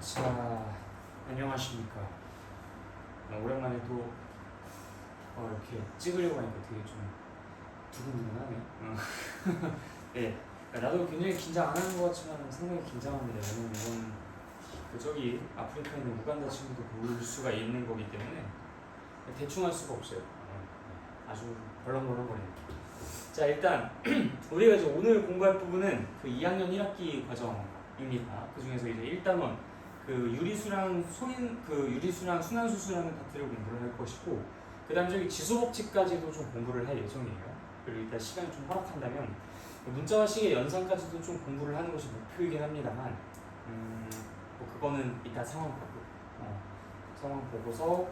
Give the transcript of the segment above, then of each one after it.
자, 안녕하십니까. 오랜만에 또 이렇게 찍으려고 하니까 되게 좀 두근두근하네. 네, 나도 굉장히 긴장 안 하는 것 같지만 상당히 긴장합니다. 왜냐면 이건 저기 아프리카에 있는 우간다 친구도 볼 수가 있는 거기 때문에 대충 할 수가 없어요. 아주 벌렁벌렁거립니다. 자, 일단 우리가 이제 오늘 공부할 부분은 그 2학년 1학기 과정입니다. 그 중에서 이제 1단원 그 유리수랑 순환수수라는 파트를 공부를 할 것이고, 그 다음 저기 지수법칙까지도 좀 공부를 할 예정이에요. 그리고 일단 시간이 좀 허락한다면 문자와식의 연산까지도 좀 공부를 하는 것이 목표이긴 합니다만, 뭐 그거는 이따 상황 보고서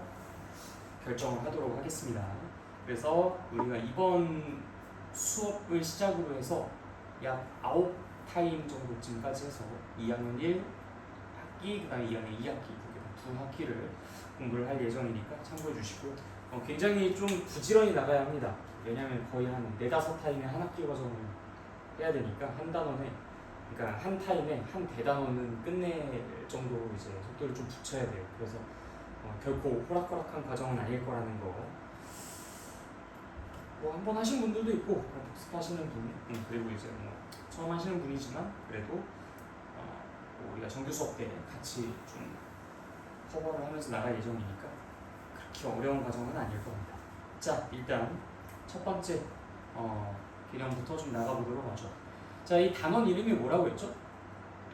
결정을 하도록 하겠습니다. 그래서 우리가 이번 수업을 시작으로 해서 약 9타임 정도쯤까지 해서 2학년 1학기, 그 다음에 2학년 2학기 두 학기를 공부를 할 예정이니까 참고해 주시고, 굉장히 좀 부지런히 나가야 합니다. 왜냐하면 거의 한 4-5타임에 한 학기 과정을 해야 되니까 한 단원에, 그러니까 한 타임에 한 대단원은 끝낼 정도로 이제 속도를 좀 붙여야 돼요. 그래서 결코 호락호락한 과정은 아닐 거라는 거. 뭐 한 번 하신 분들도 있고 복습하시는 분, 그리고 이제 뭐 처음 하시는 분이지만 그래도 뭐 우리가 정규 수업 때 같이 좀 커버를 하면서 나갈 예정이니까 그렇게 어려운 과정은 아닐 겁니다. 자, 일단 첫 번째 개념부터 좀 나가보도록 하죠. 자, 이 단원 이름이 뭐라고 했죠?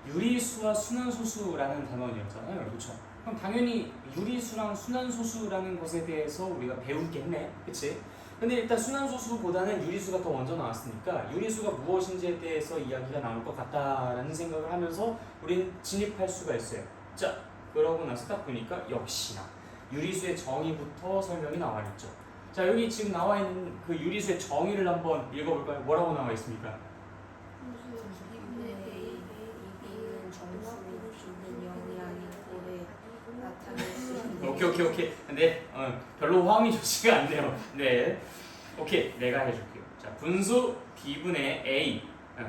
유리수와 순환소수라는 단원이었잖아요. 그렇죠? 그럼 당연히 유리수랑 순환소수라는 것에 대해서 우리가 배우겠네, 그치? 근데 일단 순환소수보다는 유리수가 더 먼저 나왔으니까 유리수가 무엇인지에 대해서 이야기가 나올 것 같다라는 생각을 하면서 우리는 진입할 수가 있어요. 자, 그러고 나서 딱 보니까 역시나 유리수의 정의부터 설명이 나와 있죠. 자, 여기 지금 나와 있는 그 유리수의 정의를 한번 읽어볼까요? 뭐라고 나와 있습니까? 오케이. 근데 별로 화음이 좋지가 않네요. 네, 오케이, 내가 해줄게요. 자, 분수 b분의 a,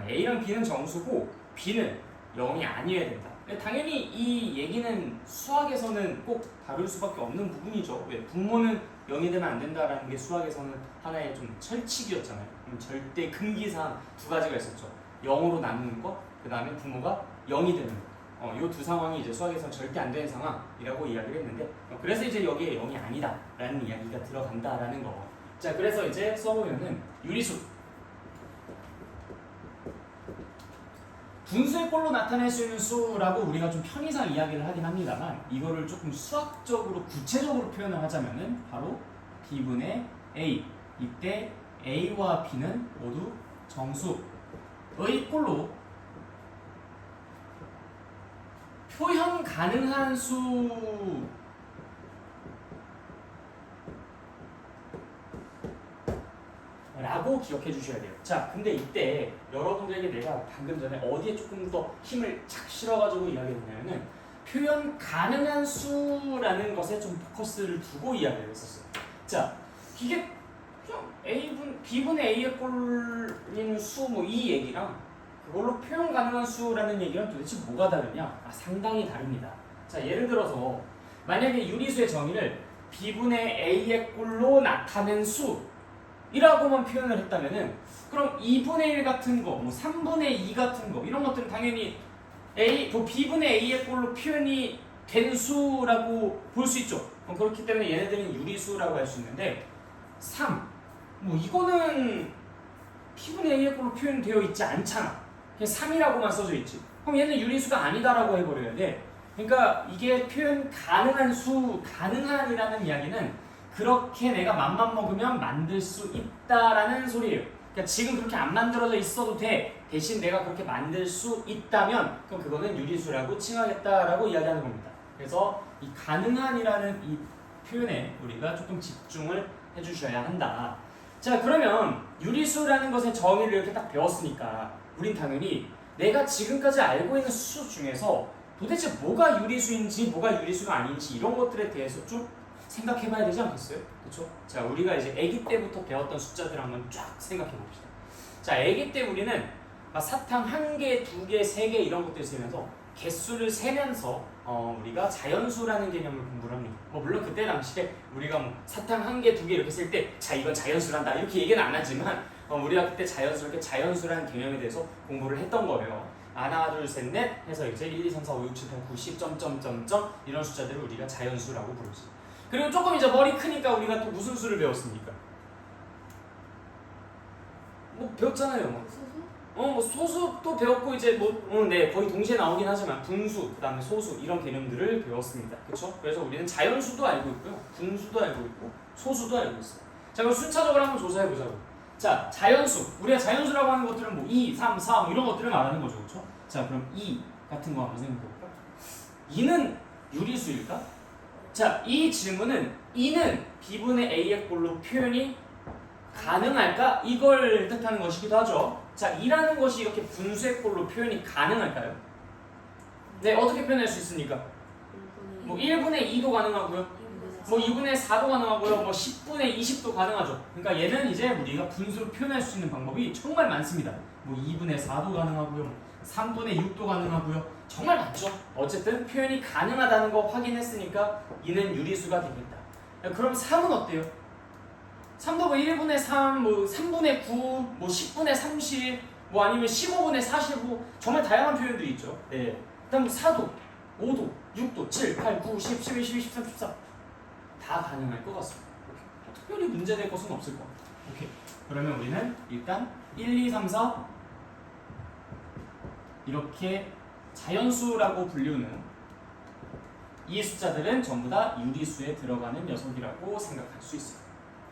a랑 b는 정수고 b는 0이 아니어야 된다. 당연히 이 얘기는 수학에서는 꼭 다룰 수밖에 없는 부분이죠. 왜? 분모는 0이 되면 안 된다라는 게 수학에서는 하나의 좀 철칙이었잖아요. 절대 금기사항 두 가지가 있었죠. 0으로 나누는 거, 그 다음에 분모가 0이 되는 거. 이 두 상황이 이제 수학에서는 절대 안 되는 상황이라고 이야기를 했는데, 그래서 이제 여기에 0이 아니다라는 이야기가 들어간다라는 거. 자, 그래서 이제 써보면은 유리수 분수의 꼴로 나타낼 수 있는 수라고 우리가 좀 편의상 이야기를 하긴 합니다만, 이거를 조금 수학적으로 구체적으로 표현을 하자면은 바로 b분의 a, 이때 a와 b는 모두 정수의 꼴로 표현 가능한 수 라고 기억해 주셔야 돼요. 자, 근데 이때 여러분들에게 내가 방금 전에 어디에 조금 더 힘을 착 실어가지고 이야기했냐면은 표현 가능한 수라는 것에 좀 포커스를 두고 이야기를 했었어요. 자, 이게 b분의 a의 꼴인 수 뭐 이 얘기랑 그걸로 표현 가능한 수라는 얘기랑 도대체 뭐가 다르냐? 상당히 다릅니다. 자, 예를 들어서 만약에 유리수의 정의를 b분의 a의 꼴로 나타낸 수 이라고만 표현을 했다면은, 그럼 2분의 1 같은 거, 뭐 3분의 2 같은 거, 이런 것들은 당연히 b분의 a의 꼴로 표현이 된 수라고 볼 수 있죠. 그렇기 때문에 얘네들은 유리수라고 할 수 있는데, 3, 뭐 이거는 b분의 a의 꼴로 표현되어 있지 않잖아. 그냥 3이라고만 써져 있지. 그럼 얘는 유리수가 아니다라고 해버려야 돼. 그러니까 이게 표현 가능한 수, 가능한이라는 이야기는 그렇게 내가 맘만 먹으면 만들 수 있다라는 소리예요. 그러니까 지금 그렇게 안 만들어져 있어도 돼. 대신 내가 그렇게 만들 수 있다면 그럼 그거는 유리수라고 칭하겠다라고 이야기하는 겁니다. 그래서 이 가능한이라는 이 표현에 우리가 조금 집중을 해주셔야 한다. 자, 그러면 유리수라는 것의 정의를 이렇게 딱 배웠으니까 우린 당연히 내가 지금까지 알고 있는 수 중에서 도대체 뭐가 유리수인지 뭐가 유리수가 아닌지 이런 것들에 대해서 좀 생각해봐야 되지 않겠어요? 그렇죠? 자, 우리가 이제 아기 때부터 배웠던 숫자들 한번 쫙 생각해봅시다. 자, 아기 때 우리는 사탕 1개, 2개, 3개 이런 것들 세면서 개수를 세면서 우리가 자연수라는 개념을 공부를 합니다. 물론 그때 당시에 우리가 사탕 한 개, 두 개 이렇게 쓸 때 자 이건 자연수란다 이렇게 얘기는 안 하지만 우리가 그때 자연수라는 개념에 대해서 공부를 했던 거예요. 하나, 둘, 셋, 넷 해서 이제 1, 2, 3, 4, 5, 6, 7, 8, 9, 10, 점점점점 이런 숫자들을 우리가 자연수라고 부르지. 그리고 조금 이제 머리 크니까 우리가 또 무슨 수를 배웠습니까? 배웠잖아요. 소수도 배웠고 이제 네 거의 동시에 나오긴 하지만 분수, 그다음에 소수 이런 개념들을 배웠습니다. 그렇죠? 그래서 우리는 자연수도 알고 있고요, 분수도 알고 있고 소수도 알고 있어요. 자 그럼 순차적으로 한번 조사해 보자고. 자 자연수, 우리가 자연수라고 하는 것들은 2, 3, 4 이런 것들을 말하는 거죠, 그렇죠? 자 그럼 2 같은 거 한번 생각해 볼까? 2는 유리수일까? 자 이 질문은 2는 b분의 a의 꼴로 표현이 가능할까? 이걸 뜻하는 것이기도 하죠. 자, 2라는 것이 이렇게 분수의 꼴로 표현이 가능할까요? 네, 어떻게 표현할 수 있습니까? 1분의 2도 가능하고요. 2분의 4도 가능하고요. 10분의 20도 가능하죠. 그러니까 얘는 이제 우리가 분수로 표현할 수 있는 방법이 정말 많습니다. 2분의 4도 가능하고요. 3분의 6도 가능하고요. 정말 많죠. 어쨌든 표현이 가능하다는 거 확인했으니까 2는 유리수가 되겠다. 그럼 3은 어때요? 3도 1분의 3, 3분의 9, 10분의 30, 아니면 15분의 45 정말 다양한 표현들이 있죠. 네. 그다음 4도, 5도, 6도, 7, 8, 9, 10, 11, 12, 13, 14 다 가능할 것 같습니다. 특별히 문제될 것은 없을 것 같아요. 오케이. 그러면 우리는 일단 1, 2, 3, 4 이렇게 자연수라고 불리우는 이 숫자들은 전부 다 유리수에 들어가는 녀석이라고 생각할 수 있어요.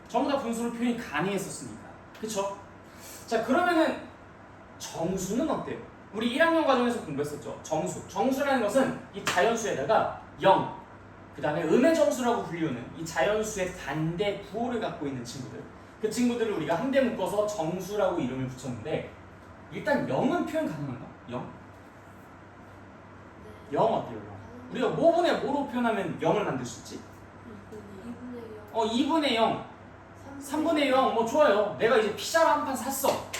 전부 다 분수로 표현이 가능했었으니까. 그쵸? 자 그러면은 정수는 어때요? 우리 1학년 과정에서 공부했었죠. 정수라는 것은 이 자연수에다가 0, 그 다음에 음의 정수라고 불리우는 이 자연수의 반대 부호를 갖고 있는 친구들, 그 친구들을 우리가 한데 묶어서 정수라고 이름을 붙였는데 일단 0은 표현 가능한가? 0? 0 어때요? 0? 우리가 뭐분의 뭐로 표현하면 0을 만들 수 있지? 2분의 0 3분의 0 좋아요. 내가 이제 피자를 한 판 샀어.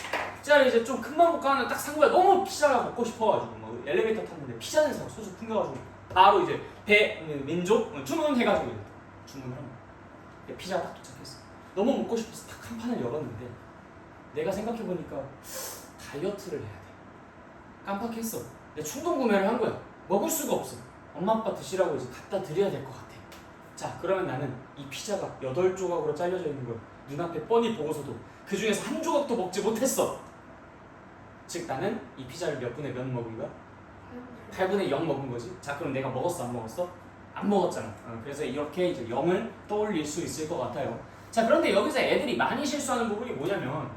피자를 이제 좀 큰맘 먹고 하는 딱 산 거야. 너무 피자가 먹고 싶어가지고 엘리베이터 탔는데 피자는 사고 소주 풍겨가지고 바로 이제 민족 주문해가지고 주문을 한 거야. 피자가 딱 도착했어. 너무 먹고 싶어서 딱 한 판을 열었는데 내가 생각해보니까 다이어트를 해야 돼. 깜빡했어. 내가 충동 구매를 한 거야. 먹을 수가 없어. 엄마 아빠 드시라고 이제 갖다 드려야 될 것 같아. 자 그러면 나는 이 피자가 8조각으로 잘려져 있는 걸 눈앞에 뻔히 보고서도 그 중에서 한 조각도 먹지 못했어. 즉 나는 이 피자를 몇 분의 몇 먹은 거야? 8분의 0 먹은 거지. 자 그럼 내가 먹었어 안 먹었어? 안 먹었잖아. 그래서 이렇게 이제 0을 떠올릴 수 있을 것 같아요. 자 그런데 여기서 애들이 많이 실수하는 부분이 뭐냐면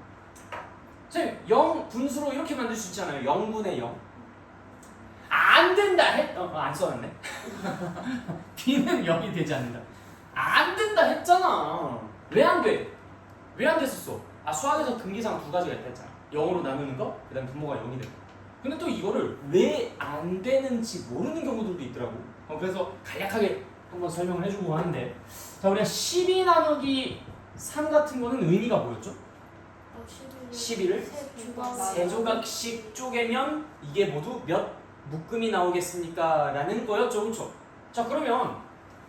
선생님 0 분수로 이렇게 만들 수 있잖아요. 0분의 0 안 된다 안 써놨네. b는 0이 되지 않는다. 안 된다 했잖아. 왜 안 돼? 왜 안 됐었어? 수학에서 등기상 두 가지가 있다 했잖아. 0으로 나누는 거, 그 다음에 분모가 0이 되고. 근데 또 이거를 왜 안 되는지 모르는 경우들도 있더라고. 그래서 간략하게 한번 설명을 해주고 하는데, 자 우리가 12 나누기 3 같은 거는 의미가 뭐였죠? 12를 세 조각씩 쪼개면 이게 모두 몇 묶음이 나오겠습니까? 라는 거였죠. 그렇죠? 자 그러면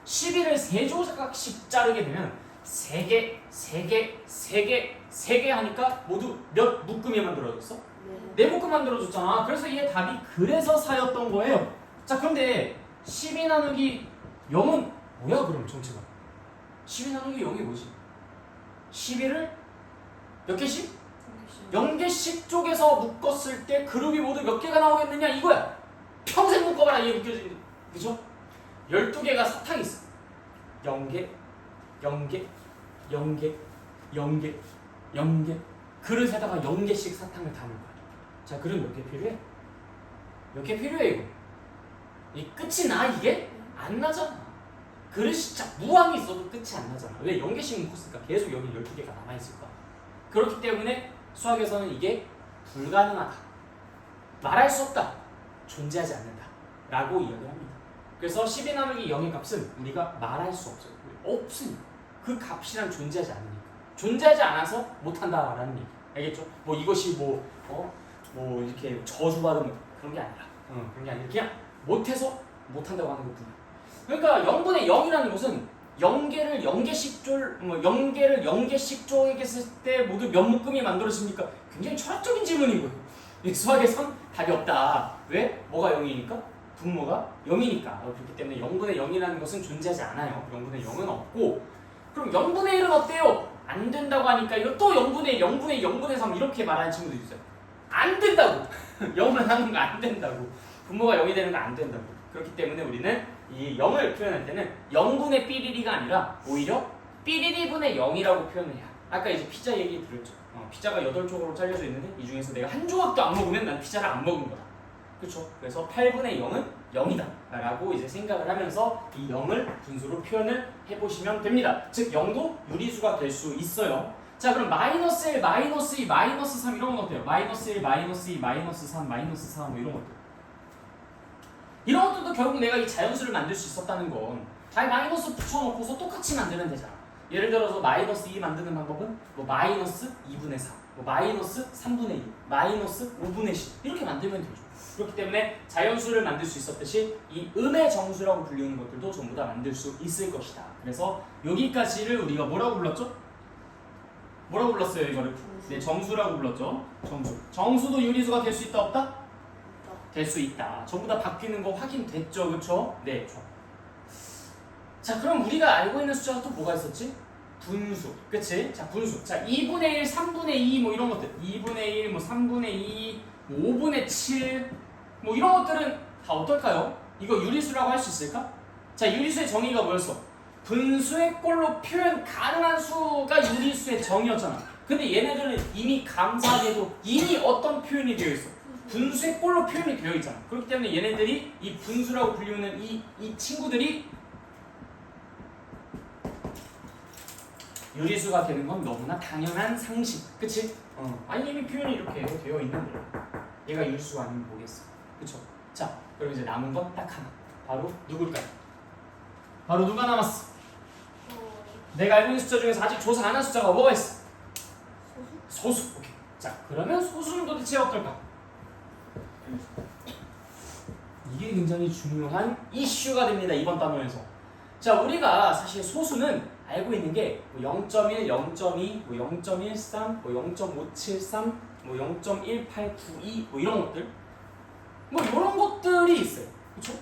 12를 세 조각씩 자르게 되면 3개, 3개, 3개, 3개 하니까 모두 몇 묶음이 만들어졌어? 네 묶음 만들어졌잖아. 그래서 얘 답이 그래서 4였던 거예요. 자 그런데 12 나누기 0은 뭐야 그럼 정체가? 12 나누기 0이 뭐지? 12를 몇 개씩? 0개씩 쪼개서 묶었을 때 그룹이 모두 몇 개가 나오겠느냐 이거야. 평생 묶어봐라 이게 느껴지는. 그죠? 12개가 사탕이 있어. 0개, 0개, 0개, 0개, 0개. 그릇에다가 0개씩 사탕을 담을 거야. 자, 그릇 몇 개 필요해? 몇 개 필요해 이거? 이 끝이 나 이게? 안 나잖아. 그릇이 진짜 무함이 있어도 끝이 안 나잖아. 왜 0개씩 묶었으니까 계속 여기 12개가 남아있을 거야. 그렇기 때문에 수학에서는 이게 불가능하다. 말할 수 없다. 존재하지 않는다. 라고 이야기를 합니다. 그래서 12 나누기 0의 값은 우리가 말할 수 없어요. 없으니까. 그 값이란 존재하지 않으니까. 존재하지 않아서 못한다라는 얘기. 알겠죠? 이것이 이렇게 저주받은 그런 게 아니라. 그런 게 아니라 그냥 못해서 못한다고 하는 것뿐이야. 그러니까 0분의 0이라는 것은 0개를 0개씩 쪼개겠을 때 모두 몇 묶음이 만들어집니까? 굉장히 철학적인 질문이고요. 수학에선 답이 없다. 왜? 뭐가 0이니까? 분모가 0이니까. 그렇기 때문에 0분의 0이라는 것은 존재하지 않아요. 0분의 0은 없고, 그럼 0분의 1은 어때요? 안 된다고 하니까 이거 또 0분의 3 이렇게 말하는 친구도 있어요. 안 된다고. 0을 하는 거 안 된다고. 분모가 0이 되는 거 안 된다고. 그렇기 때문에 우리는 이 0을 표현할 때는 0분의 삐리리가 아니라 오히려 삐리리분의 0이라고 표현을 해야. 아까 이제 피자 얘기 들었죠. 피자가 8조각으로 잘려져 있는데 이 중에서 내가 한 조각도 안 먹으면 난 피자를 안 먹은 거다. 그렇죠? 그래서 8분의 0은 0이다 라고 이제 생각을 하면서 이 0을 분수로 표현을 해보시면 됩니다. 즉 0도 유리수가 될 수 있어요. 자, 그럼 마이너스 1, 마이너스 2, 마이너스 3 이런 건 어때요? 마이너스 1, 마이너스 2, 마이너스 3, 마이너스 4 뭐 이런 것들. 이런 것들도 결국 내가 이 자연수를 만들 수 있었다는 건 잘 마이너스 붙여놓고서 똑같이 만들면 되잖아. 예를 들어서 마이너스 2 만드는 방법은 뭐 마이너스 2분의 3, 뭐 마이너스 3분의 2, 마이너스 5분의 10 이렇게 만들면 되죠. 그렇기 때문에 자연수를 만들 수 있었듯이 이 음의 정수라고 불리는 것들도 전부 다 만들 수 있을 것이다. 그래서 여기까지를 우리가 뭐라고 불렀죠? 뭐라고 불렀어요 이거를? 네, 정수라고 불렀죠. 정수. 정수도 유리수가 될 수 있다 없다? 될 수 있다. 전부 다 바뀌는 거 확인됐죠, 그렇죠? 네, 좋아. 자, 그럼 우리가 알고 있는 숫자가 또 뭐가 있었지? 분수, 그치? 자, 분수. 자, 2분의 1, 3분의 2 뭐 이런 것들. 2분의 1, 뭐 3분의 2, 뭐 5분의 7, 뭐 이런 것들은 다 어떨까요? 이거 유리수라고 할 수 있을까? 자, 유리수의 정의가 뭐였어? 분수의 꼴로 표현 가능한 수가 유리수의 정의였잖아. 근데 얘네들은 이미 감사하게도 이미 어떤 표현이 되어 있어? 분수의 꼴로 표현이 되어 있잖아. 그렇기 때문에 얘네들이 이 분수라고 불리는 이 친구들이 유리수가 되는 건 너무나 당연한 상식. 그치? 아니 이미 표현이 이렇게 되어 있는데 얘가 유리수가 아니면 뭐겠어. 그쵸? 자, 그럼 이제 남은 건 딱 하나. 바로 누굴까요? 바로 누가 남았어? 내가 알고 있는 숫자 중에서 아직 조사 안 한 숫자가 뭐가 있어? 소수. 오케이. 자, 그러면 소수는 도대체 어떨까? 이게 굉장히 중요한 이슈가 됩니다. 이번 단원에서. 자, 우리가 사실 소수는 알고 있는 게 0.1, 0.2, 0.13, 0.573, 0.1892 뭐 이런 것들, 뭐 이런 것들이 있어요. 그렇죠?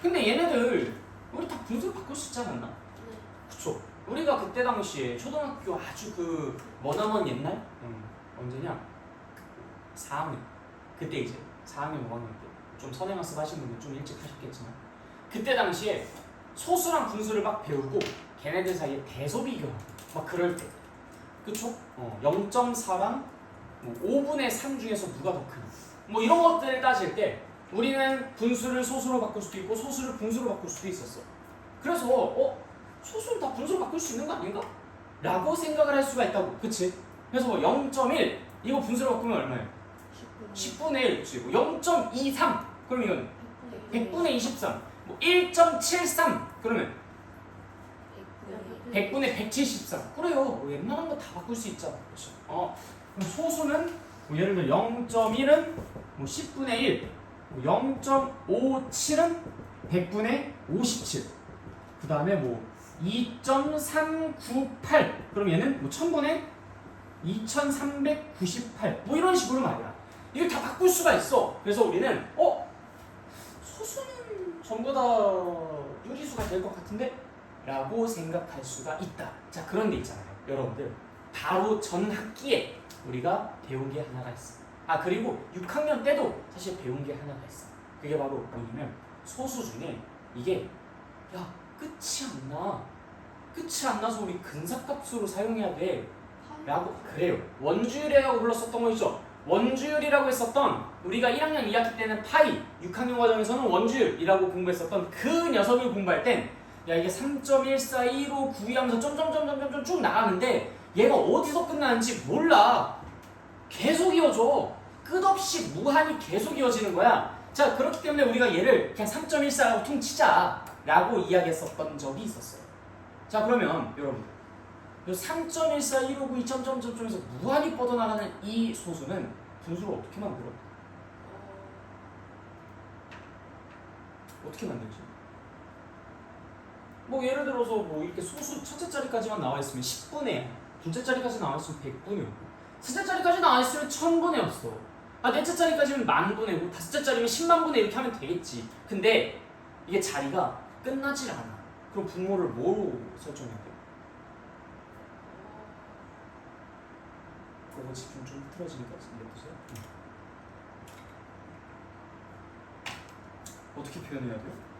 근데 얘네들 우리 다 분수로 바꿀 수 있지 않았나? 그렇죠? 우리가 그때 당시에 초등학교 아주 그 머나먼 옛날 언제냐? 4학년 그때 이제 4학년 5학년 때 좀 선행학습 하신 분들 좀 일찍 하셨겠지만 그때 당시에 소수랑 분수를 막 배우고 걔네들 사이에 대소 비교하고 막 그럴 때, 그쵸? 0.4랑 뭐 5분의 3 중에서 누가 더 크냐 뭐 이런 것들을 따질 때 우리는 분수를 소수로 바꿀 수도 있고 소수를 분수로 바꿀 수도 있었어. 그래서 소수를 다 분수로 바꿀 수 있는 거 아닌가? 라고 생각을 할 수가 있다고. 그치? 그래서 0.1 이거 분수로 바꾸면 얼마예요? 10분의 1. 그치? 0.23 그러면 이거는 100분의 23. 뭐 1.73 그러면 100분의 173. 그래요. 웬만한 거 다 바꿀 수 있잖아. 그렇죠? 그럼 소수는 뭐 예를 들어 0.1은 뭐 10분의 1, 0.57은 100분의 57. 그 다음에 뭐 2.398. 그럼 얘는 뭐 1000분의 2398. 뭐 이런 식으로 말이야. 이걸 다 바꿀 수가 있어. 그래서 우리는 소수는 전부 다 유리수가 될 것 같은데? 라고 생각할 수가 있다. 자, 그런 데 있잖아요. 여러분들 바로 전 학기에 우리가 배운 게 하나가 있어. 그리고 6학년 때도 사실 배운 게 하나가 있어. 그게 바로 뭐냐면 소수 중에 이게 끝이 안 나. 끝이 안 나서 우리 근사값으로 사용해야 돼. 라고 그래요. 원주율이라고 불렀었던 거 있죠? 원주율이라고 했었던 우리가 1학년 2학기 때는 파이, 6학년 과정에서는 원주율이라고 공부했었던 그 녀석을 공부할 땐 이게 3.141592 하면서 점점점점점 쭉 나가는데 얘가 어디서 끝나는지 몰라. 계속 이어져. 끝없이 무한히 계속 이어지는 거야. 자, 그렇기 때문에 우리가 얘를 그냥 3.14라고 퉁치자 라고 이야기했었던 적이 있었어요. 자, 그러면 여러분 3.141592 점점점점에서 무한히 뻗어나가는 이 소수는 분수를 어떻게 만들어? 어떻게 만들지? 뭐 예를 들어서 뭐 이렇게 소수 첫째 자리까지만 나와 있으면 10분의 1, 둘째 자리까지 나와 있으면 100분이었고, 셋째 자리까지 나와 있으면 1000분이었어. 넷째 자리까지는 10,000분이고, 다섯째 자리면 100,000분의 이렇게 하면 되겠지. 근데 이게 자리가 끝나질 않아. 그럼 분모를 뭐로 설정해야 돼? 그거 집중 좀 틀어지니까 내보세요. 어떻게 표현해야 돼요?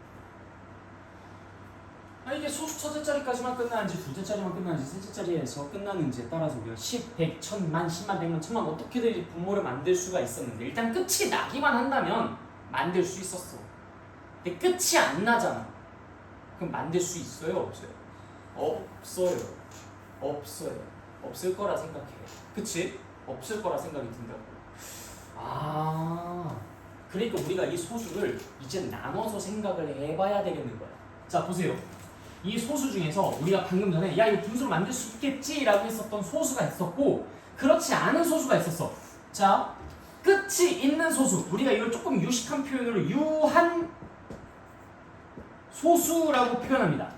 이게 소수 첫째 자리까지만 끝나는지 둘째 자리만 끝나는지 셋째 자리에서 끝나는지에 따라서 우리가 10, 100, 1000만, 10만, 100만, 1000만 어떻게든 분모를 만들 수가 있었는데, 일단 끝이 나기만 한다면 만들 수 있었어. 근데 끝이 안 나잖아. 그럼 만들 수 있어요? 없어요? 없어요. 없어요. 없을 거라 생각해. 그치? 없을 거라 생각이 든다고. 그러니까 우리가 이 소수를 이제 나눠서 생각을 해봐야 되겠는 거야. 자, 보세요. 이 소수 중에서 우리가 방금 전에 야, 이거 분수로 만들 수 있겠지 라고 했었던 소수가 있었고, 그렇지 않은 소수가 있었어. 자, 끝이 있는 소수, 우리가 이걸 조금 유식한 표현으로 유한 소수라고 표현합니다.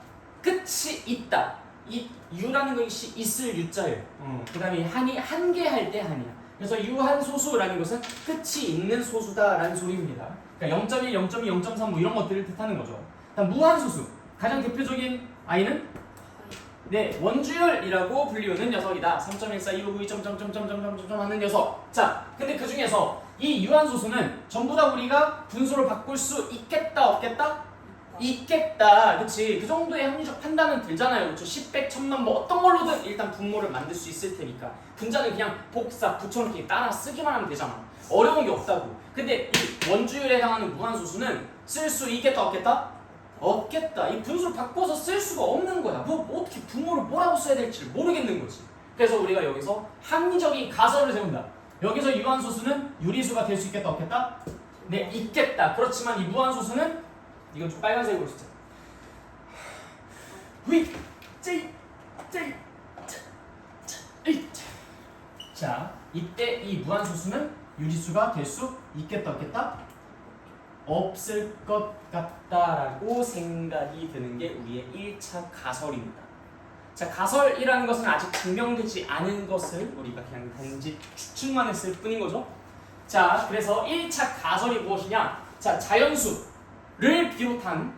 끝이 있다. 이 유라는 것이 있을 유자예요. 그 다음에 한이 한개 할 때 한이야. 그래서 유한 소수라는 것은 끝이 있는 소수다라는 소리입니다. 그러니까 0.1, 0.2, 0.3 뭐 이런 것들을 뜻하는 거죠. 다음 무한 소수. 가장 대표적인 아이는 원주율이라고 불리우는 녀석이다. 3.14, 259, 2.0.0.0 하는 녀석. 자, 근데 그 중에서 이 유한 소수는 전부 다 우리가 분수로 바꿀 수 있겠다, 없겠다? 있겠다. 그치? 그 정도의 합리적 판단은 들잖아요. 그쵸? 10, 100, 1000만 뭐 어떤 걸로든 일단 분모를 만들 수 있을 테니까. 분자는 그냥 복사, 붙여넣기 따라 쓰기만 하면 되잖아. 어려운 게 없다고. 근데 이 원주율에 해당하는 무한소수는 쓸 수 있겠다, 없겠다? 없겠다. 이 분수를 바꿔서 쓸 수가 없는 거야. 뭐 어떻게 분모를 뭐라고 써야 될지 모르겠는 거지. 그래서 우리가 여기서 합리적인 가설을 세운다. 여기서 유한소수는 유리수가 될 수 있겠다, 없겠다? 네, 있겠다. 그렇지만 이 무한소수는 이건 좀 빨간색으로 쓰자. 자, 이때 이 무한소수는 유리수가 될 수 있겠다, 없겠다? 없을 것 같다라고 생각이 드는 게 우리의 1차 가설입니다. 자, 가설이라는 것은 아직 증명되지 않은 것을 우리가 그냥 단지 추측만 했을 뿐인 거죠. 자, 그래서 1차 가설이 무엇이냐? 자, 자연수를 비롯한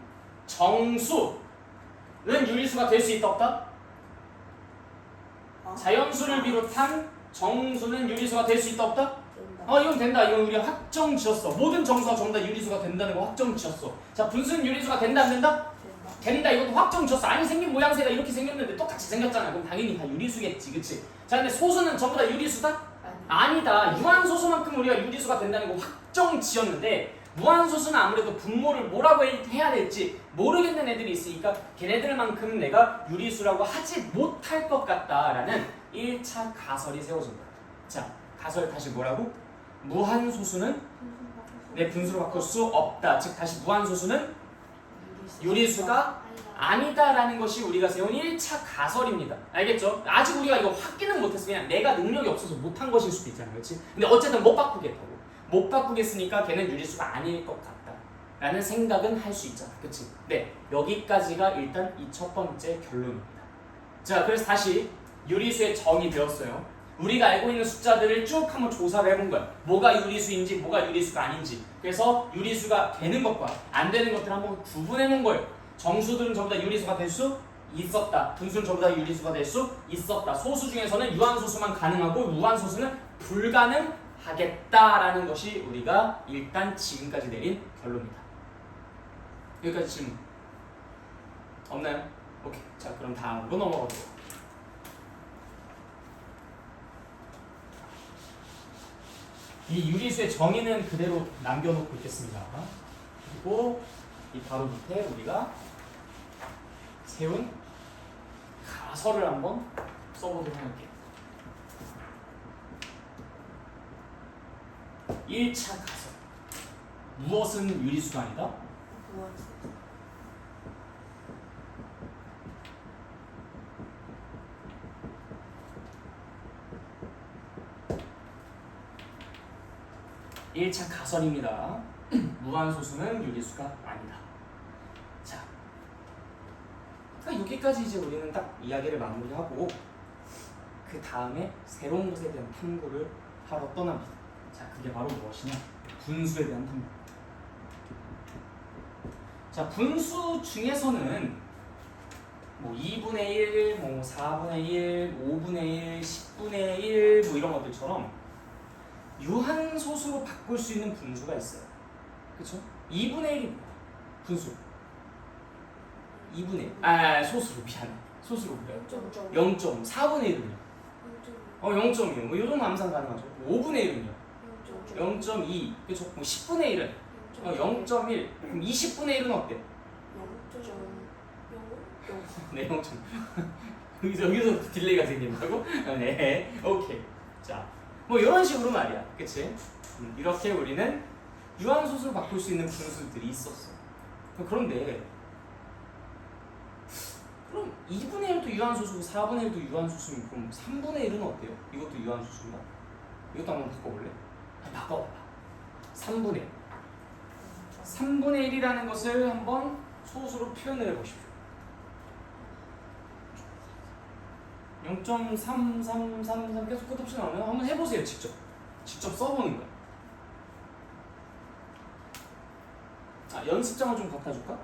정수는 유리수가 될 수 있다, 없다? 자연수를 비롯한 정수는 유리수가 될 수 있다, 없다? 이건 된다. 이건 우리가 확정 지었어. 모든 정수가 전부 다 유리수가 된다는 거 확정 지었어. 자, 분수는 유리수가 된다, 안 된다? 된다. 이것도 확정 지었어. 아니, 생긴 모양새가 이렇게 생겼는데 똑같이 생겼잖아. 그럼 당연히 다 유리수겠지, 그치? 자, 근데 소수는 전부 다 유리수다? 아니다. 유한소수만큼 우리가 유리수가 된다는 거 확정 지었는데, 무한소수는 아무래도 분모를 뭐라고 해야 될지 모르겠는 애들이 있으니까 걔네들만큼 내가 유리수라고 하지 못할 것 같다라는 1차 가설이 세워진다. 자, 가설 다시 뭐라고? 무한소수는 분수로 바꿀 수 없다. 즉 다시 무한소수는 유리수가 아니다라는 것이 우리가 세운 1차 가설입니다. 알겠죠? 아직 우리가 이거 확인은 못했어. 그냥 내가 능력이 없어서 못한 것일 수도 있잖아. 그렇지? 근데 어쨌든 못 바꾸겠다고. 못 바꾸겠으니까 걔는 유리수가 아닐 것 같다 라는 생각은 할 수 있잖아. 그치? 네, 여기까지가 일단 이 첫 번째 결론입니다. 자, 그래서 다시 유리수의 정의 배웠어요. 우리가 알고 있는 숫자들을 쭉 한번 조사를 해본 거야. 뭐가 유리수인지 뭐가 유리수가 아닌지. 그래서 유리수가 되는 것과 안 되는 것들을 한번 구분해 놓은 거예요. 정수들은 전부 다 유리수가 될 수 있었다. 분수는 전부 다 유리수가 될 수 있었다. 소수 중에서는 유한소수만 가능하고 무한소수는 불가능하겠다라는 것이 우리가 일단 지금까지 내린 결론입니다. 여기까지 질문 없나요? 오케이. 자, 그럼 다음으로 넘어가도록. 이 유리수의 정의는 그대로 남겨놓고 있겠습니다. 그리고 이 바로 밑에 우리가 세운 가설을 한번 써보도록 할게요. 1차 가설. 무엇은 유리수가 아니다? 무한소수. 1차 가설입니다. 무한소수는 유리수가 아니다. 여기까지 이제 우리는 딱 이야기를 마무리하고 그 다음에 새로운 것에 대한 탐구를 하러 떠납니다. 자, 그게 바로 무엇이냐? 분수에 대한 탐구. 자, 분수 중에서는 뭐 2분의 1, 뭐 4분의 1, 5분의 1, 10분의 1 뭐 이런 것들처럼 유한소수로 바꿀 수 있는 분수가 있어요. 그쵸? 2분의 1이 뭐야? 분수. 2분의 1. 소수로 미안해. 소수로 그래요. 0.5. 4분의 1은요? 0.2. 뭐 요런 암산 가능하죠. 5분의 1은요? 0.2. 그쵸? 뭐 10분의 1은? 0.1. 그럼 20분의 1은 어때? 0.0. 네, 0. 여기서 딜레이가 생긴다고? 네, 오케이. 자, 뭐 이런 식으로 말이야, 그치? 이렇게 우리는 유한소수로 바꿀 수 있는 분수들이 있었어. 그런데 그럼 2분의 1도 유한소수고 4분의 1도 유한소수면 그럼 3분의 1은 어때요? 이것도 유한소수인가? 이것도 한번 바꿔볼래? 바꿔봐봐. 3분의 1. 3분의 1이라는 것을 한번 소수로 표현을 해보십시오. 0.3333 계속 끝없이 나오면 한번 해보세요. 직접 써보는 거야. 연습장을 좀 갖다 줄까?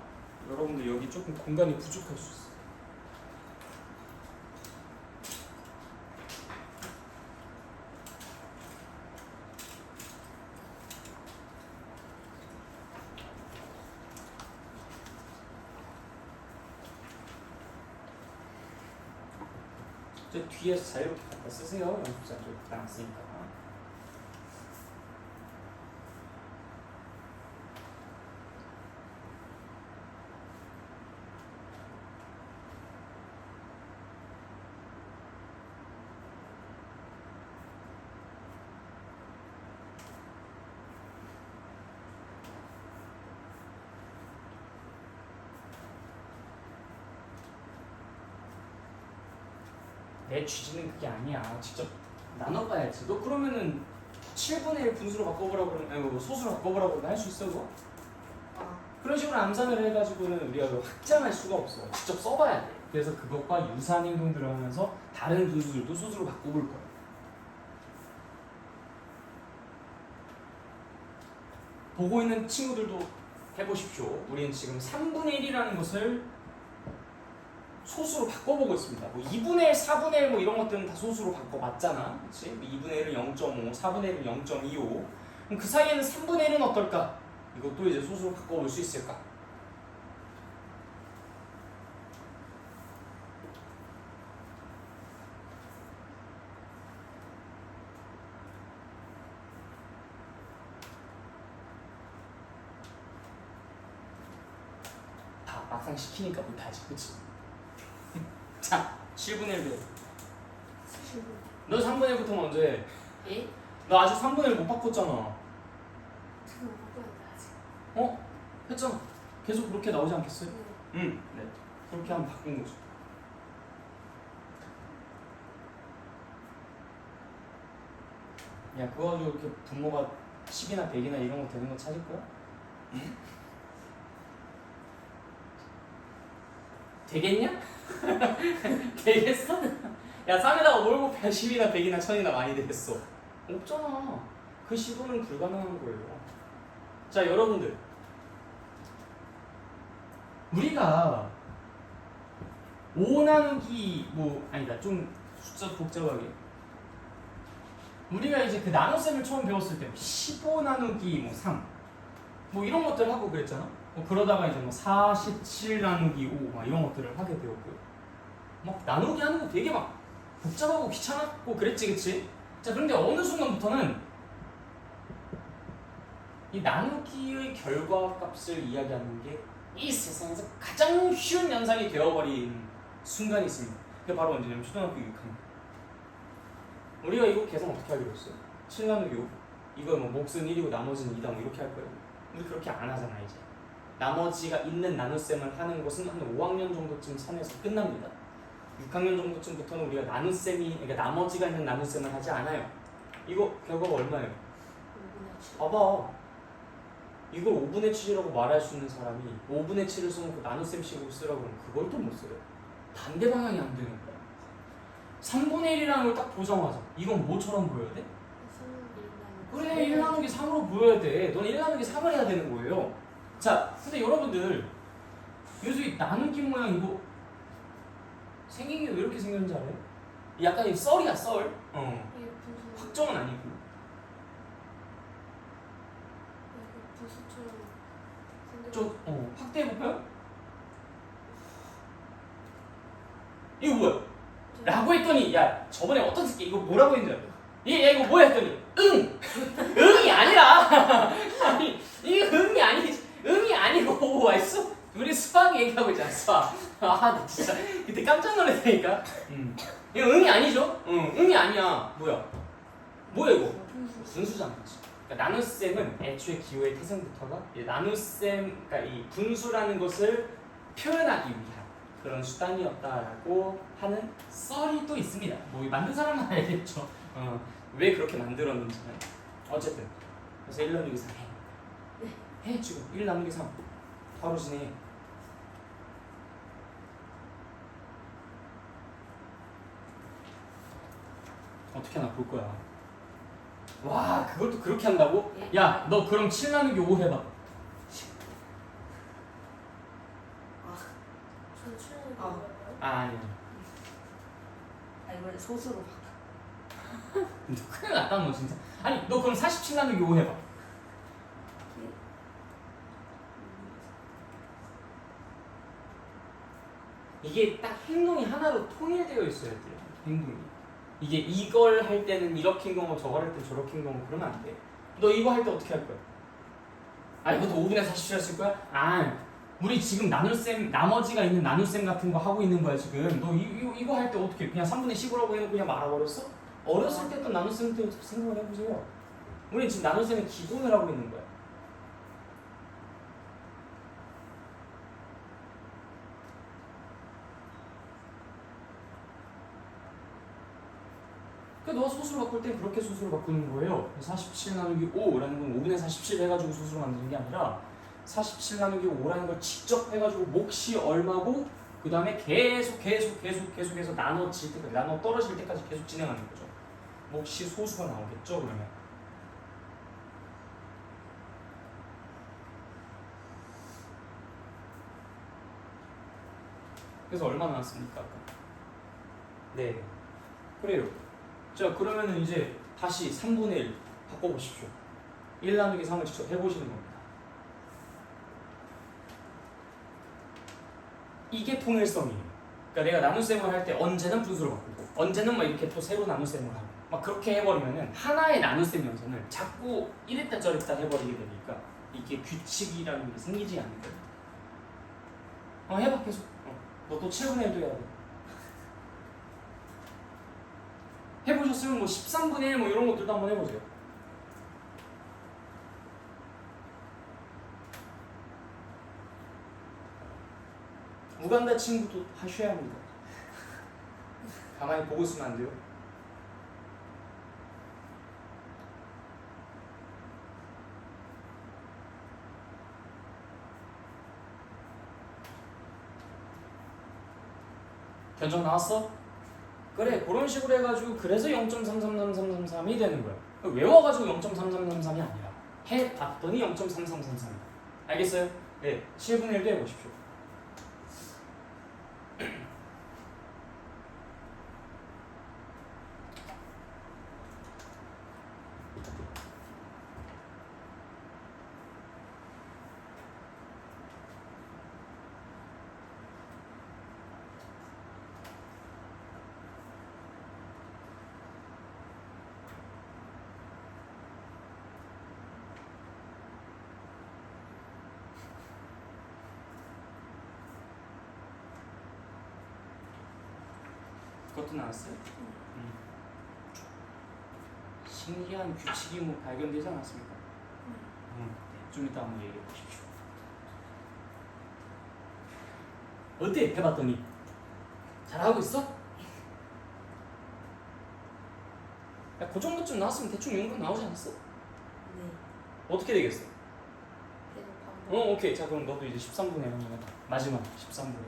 여러분들 여기 조금 공간이 부족할 수 있어. 저 뒤에서 자유롭게 갖다 쓰세요. 연습장 좀 갖다 놨으니까. 내 취지는 그게 아니야. 직접 나눠봐야지. 너 그러면은 7분의 1 분수로 바꿔보라고 그러면, 아니, 소수로 바꿔보라고 그러면 할 수 있어, 그거? 그런 식으로 암산을 해가지고는 우리가 확장할 수가 없어. 직접 써봐야 돼. 그래서 그것과 유사한 행동들을 하면서 다른 분수들도 소수로 바꿔볼 거야. 보고 있는 친구들도 해보십시오. 우리는 지금 3분의 1이라는 것을 소수로 바꿔보고 있습니다. 뭐 2분의 1, 4분의 1 뭐 이런 것들은 다 소수로 바꿔봤잖아. 그치? 2분의 1은 0.5, 4분의 1은 0.25. 그럼 그 사이에는 3분의 1은 어떨까? 이것도 이제 소수로 바꿔볼 수 있을까? 다 막상 시키니까 못하지. 그치? 자, 7분의 1 배. 너 3분의 1부터 먼저 해. 예? 너 아직 3분의 1 못 바꿨잖아. 지금 못 바꿨는데 아직. 했잖아. 계속 그렇게 나오지 않겠어요? 네. 네. 그렇게 하면 바꾼 거죠. 야, 그거 가지고 이렇게 분모가 10이나 100이나 이런 거 되는 거 찾을 거야? 되겠냐? 되겠어? 야, 쌈에다가 몰고 10이나 100이나 1000이나 많이 되겠어. 없잖아. 그 시도는 불가능한 거예요. 자, 여러분들. 우리가 5 나누기 아니다. 좀 숫자 복잡하게. 우리가 이제 그 나눗셈을 처음 배웠을 때 15 나누기 3 이런 것들 하고 그랬잖아. 그러다가 이제 47 나누기 5 이런 것들을 하게 되었고요. 막 나누기 하는 거 되게 막 복잡하고 귀찮았고 그랬지, 그치? 자, 그런데 어느 순간부터는 이 나누기의 결과값을 이야기하는 게 이 세상에서 가장 쉬운 현상이 되어버린 순간이 있습니다. 그게 바로 언제냐면 초등학교 6학년. 우리가 이거 계산 어떻게 하기로 했어요? 7 나누기 5. 이거 몫은 1이고 나머지는 2다 이렇게 할 거예요. 우리 그렇게 안 하잖아, 이제. 나머지가 있는 나눗셈을 하는 것은 한 5학년 정도쯤 선에서 끝납니다. 6학년 정도쯤부터는 우리가 그러니까 나머지가 있는 나눗셈을 하지 않아요. 이거 결과가 얼마예요? 5분의 7. 봐봐. 이걸 5분의 7이라고 말할 수 있는 사람이 5분의 7을 써놓고 나눗셈식으로 쓰라고 하면 그걸 또 못 써요. 반대 방향이 안 되는 거야. 3분의 1이라는 걸 딱 보자마자 이건 뭐처럼 보여야 돼? 그래 1 나누기 3으로 보여야 돼. 너는 1 나누기 3을 해야 되는 거예요. 자 근데 여러분들 그래서 이 나누기 모양 이거 생긴 게 왜 이렇게 생겼는지 알아요? 약간 이 썰이야 썰. 확정은 아니고. 좀 확대해볼까요? 이거 뭐야? 라고 했더니 야 저번에 어떤 새끼 이거 뭐라고 했는지 알아요? 야 이거 뭐야 했더니 응이 아니라 아니 이게 응이 아니지 응이 아니고 알았어? 우리 수학 얘기하고 있잖아 수학. 나 진짜 그때 깜짝 놀랐다니까. 이거 응이 아니죠? 응이 아니야. 뭐야 이거 분수잖아. 그러니까 나눗셈은 애초에 기호의 태생부터가 나눗셈, 그러니까 이 분수라는 것을 표현하기 위한 그런 수단이었다라고 하는 썰이 또 있습니다. 뭐 만든 사람은 알겠죠. 왜 그렇게 만들었는지는. 어쨌든 그래서 1 나누기 3 해 지금 1 나누기 3 바로 진행해. 어떻게 하나 볼 거야. 와 그것도 그렇게 한다고? 야 너 그럼 7 나누기 5 해봐. 아니야. 이번에 소수로 바꿔. 너 큰일 났다 너 진짜. 아니 너 그럼 47 나누기 5 해봐. 이게 딱 행동이 하나로 통일되어 있어야 돼요. 행동이. 이게 이걸 할 때는 이렇게 경우 저걸 할 때는 저렇게 경우 그러면 안 돼. 너 이거 할 때 어떻게 할 거야? 이것도 5분의 47 했을 거야? 우리 지금 나눗셈 나머지가 있는 나눗셈 같은 거 하고 있는 거야 지금. 너 이거 할 때 어떻게 그냥 3분의 10이라고 해놓고 그냥 말아버렸어? 어렸을 때 또 나눗셈 때 생각을 해보세요. 우리 지금 나눗셈의 기본을 하고 있는 거야. 너가 소수로 바꿀 땐 그렇게 소수로 바꾸는 거예요. 47 나누기 5라는 건 5분의 47 해가지고 소수로 만드는 게 아니라 47 나누기 5라는 걸 직접 해가지고 몫이 얼마고 그 다음에 계속해서 나눠질 때까지 나눠 떨어질 때까지 계속 진행하는 거죠. 몫이 소수가 나오겠죠 그러면. 그래서 얼마 나왔습니까? 네. 그래요. 자 그러면은 이제 다시 3분의 1 바꿔보십시오. 1 나누기 3을 직접 해보시는 겁니다. 이게 통일성이에요. 그러니까 내가 나눗셈을 할 때 언제는 분수로 바꾸고 언제는 막 이렇게 또 새로 나눗셈을 하고 막 그렇게 해버리면은 하나의 나눗셈 연산을 자꾸 이랬다 저랬다 해버리게 되니까 이게 규칙이라는 게 생기지 않는 거예요. 해봐 계속. 너 또 7분의 1도 해야 돼. 해보셨으면 뭐 13분의 1 뭐 이런 것들도 한번 해보세요. 우간다 친구도 하셔야 합니다. 가만히 보고 있으면 안 돼요. 견적 나왔어? 그래 그런 식으로 해가지고 그래서 0.333333이 되는 거야. 외워가지고 0.3333이 아니라 해봤더니 0.3333이야. 알겠어요? 네 7분의 1도 해보십시오. 그것도 나왔어요? 신기한 규칙이 뭐 발견되지 않았습니까? 네, 좀 이따 한번 얘기해 보십시오. 어때? 해봤더니 잘하고 있어? 야, 그 정도쯤 나왔으면 대충 용건 나오지 않았어? 네. 어떻게 되겠어? 계속 반복. 오케이. 자 그럼 너도 이제 13분의 1 한번 해봐. 마지막 13분의 1.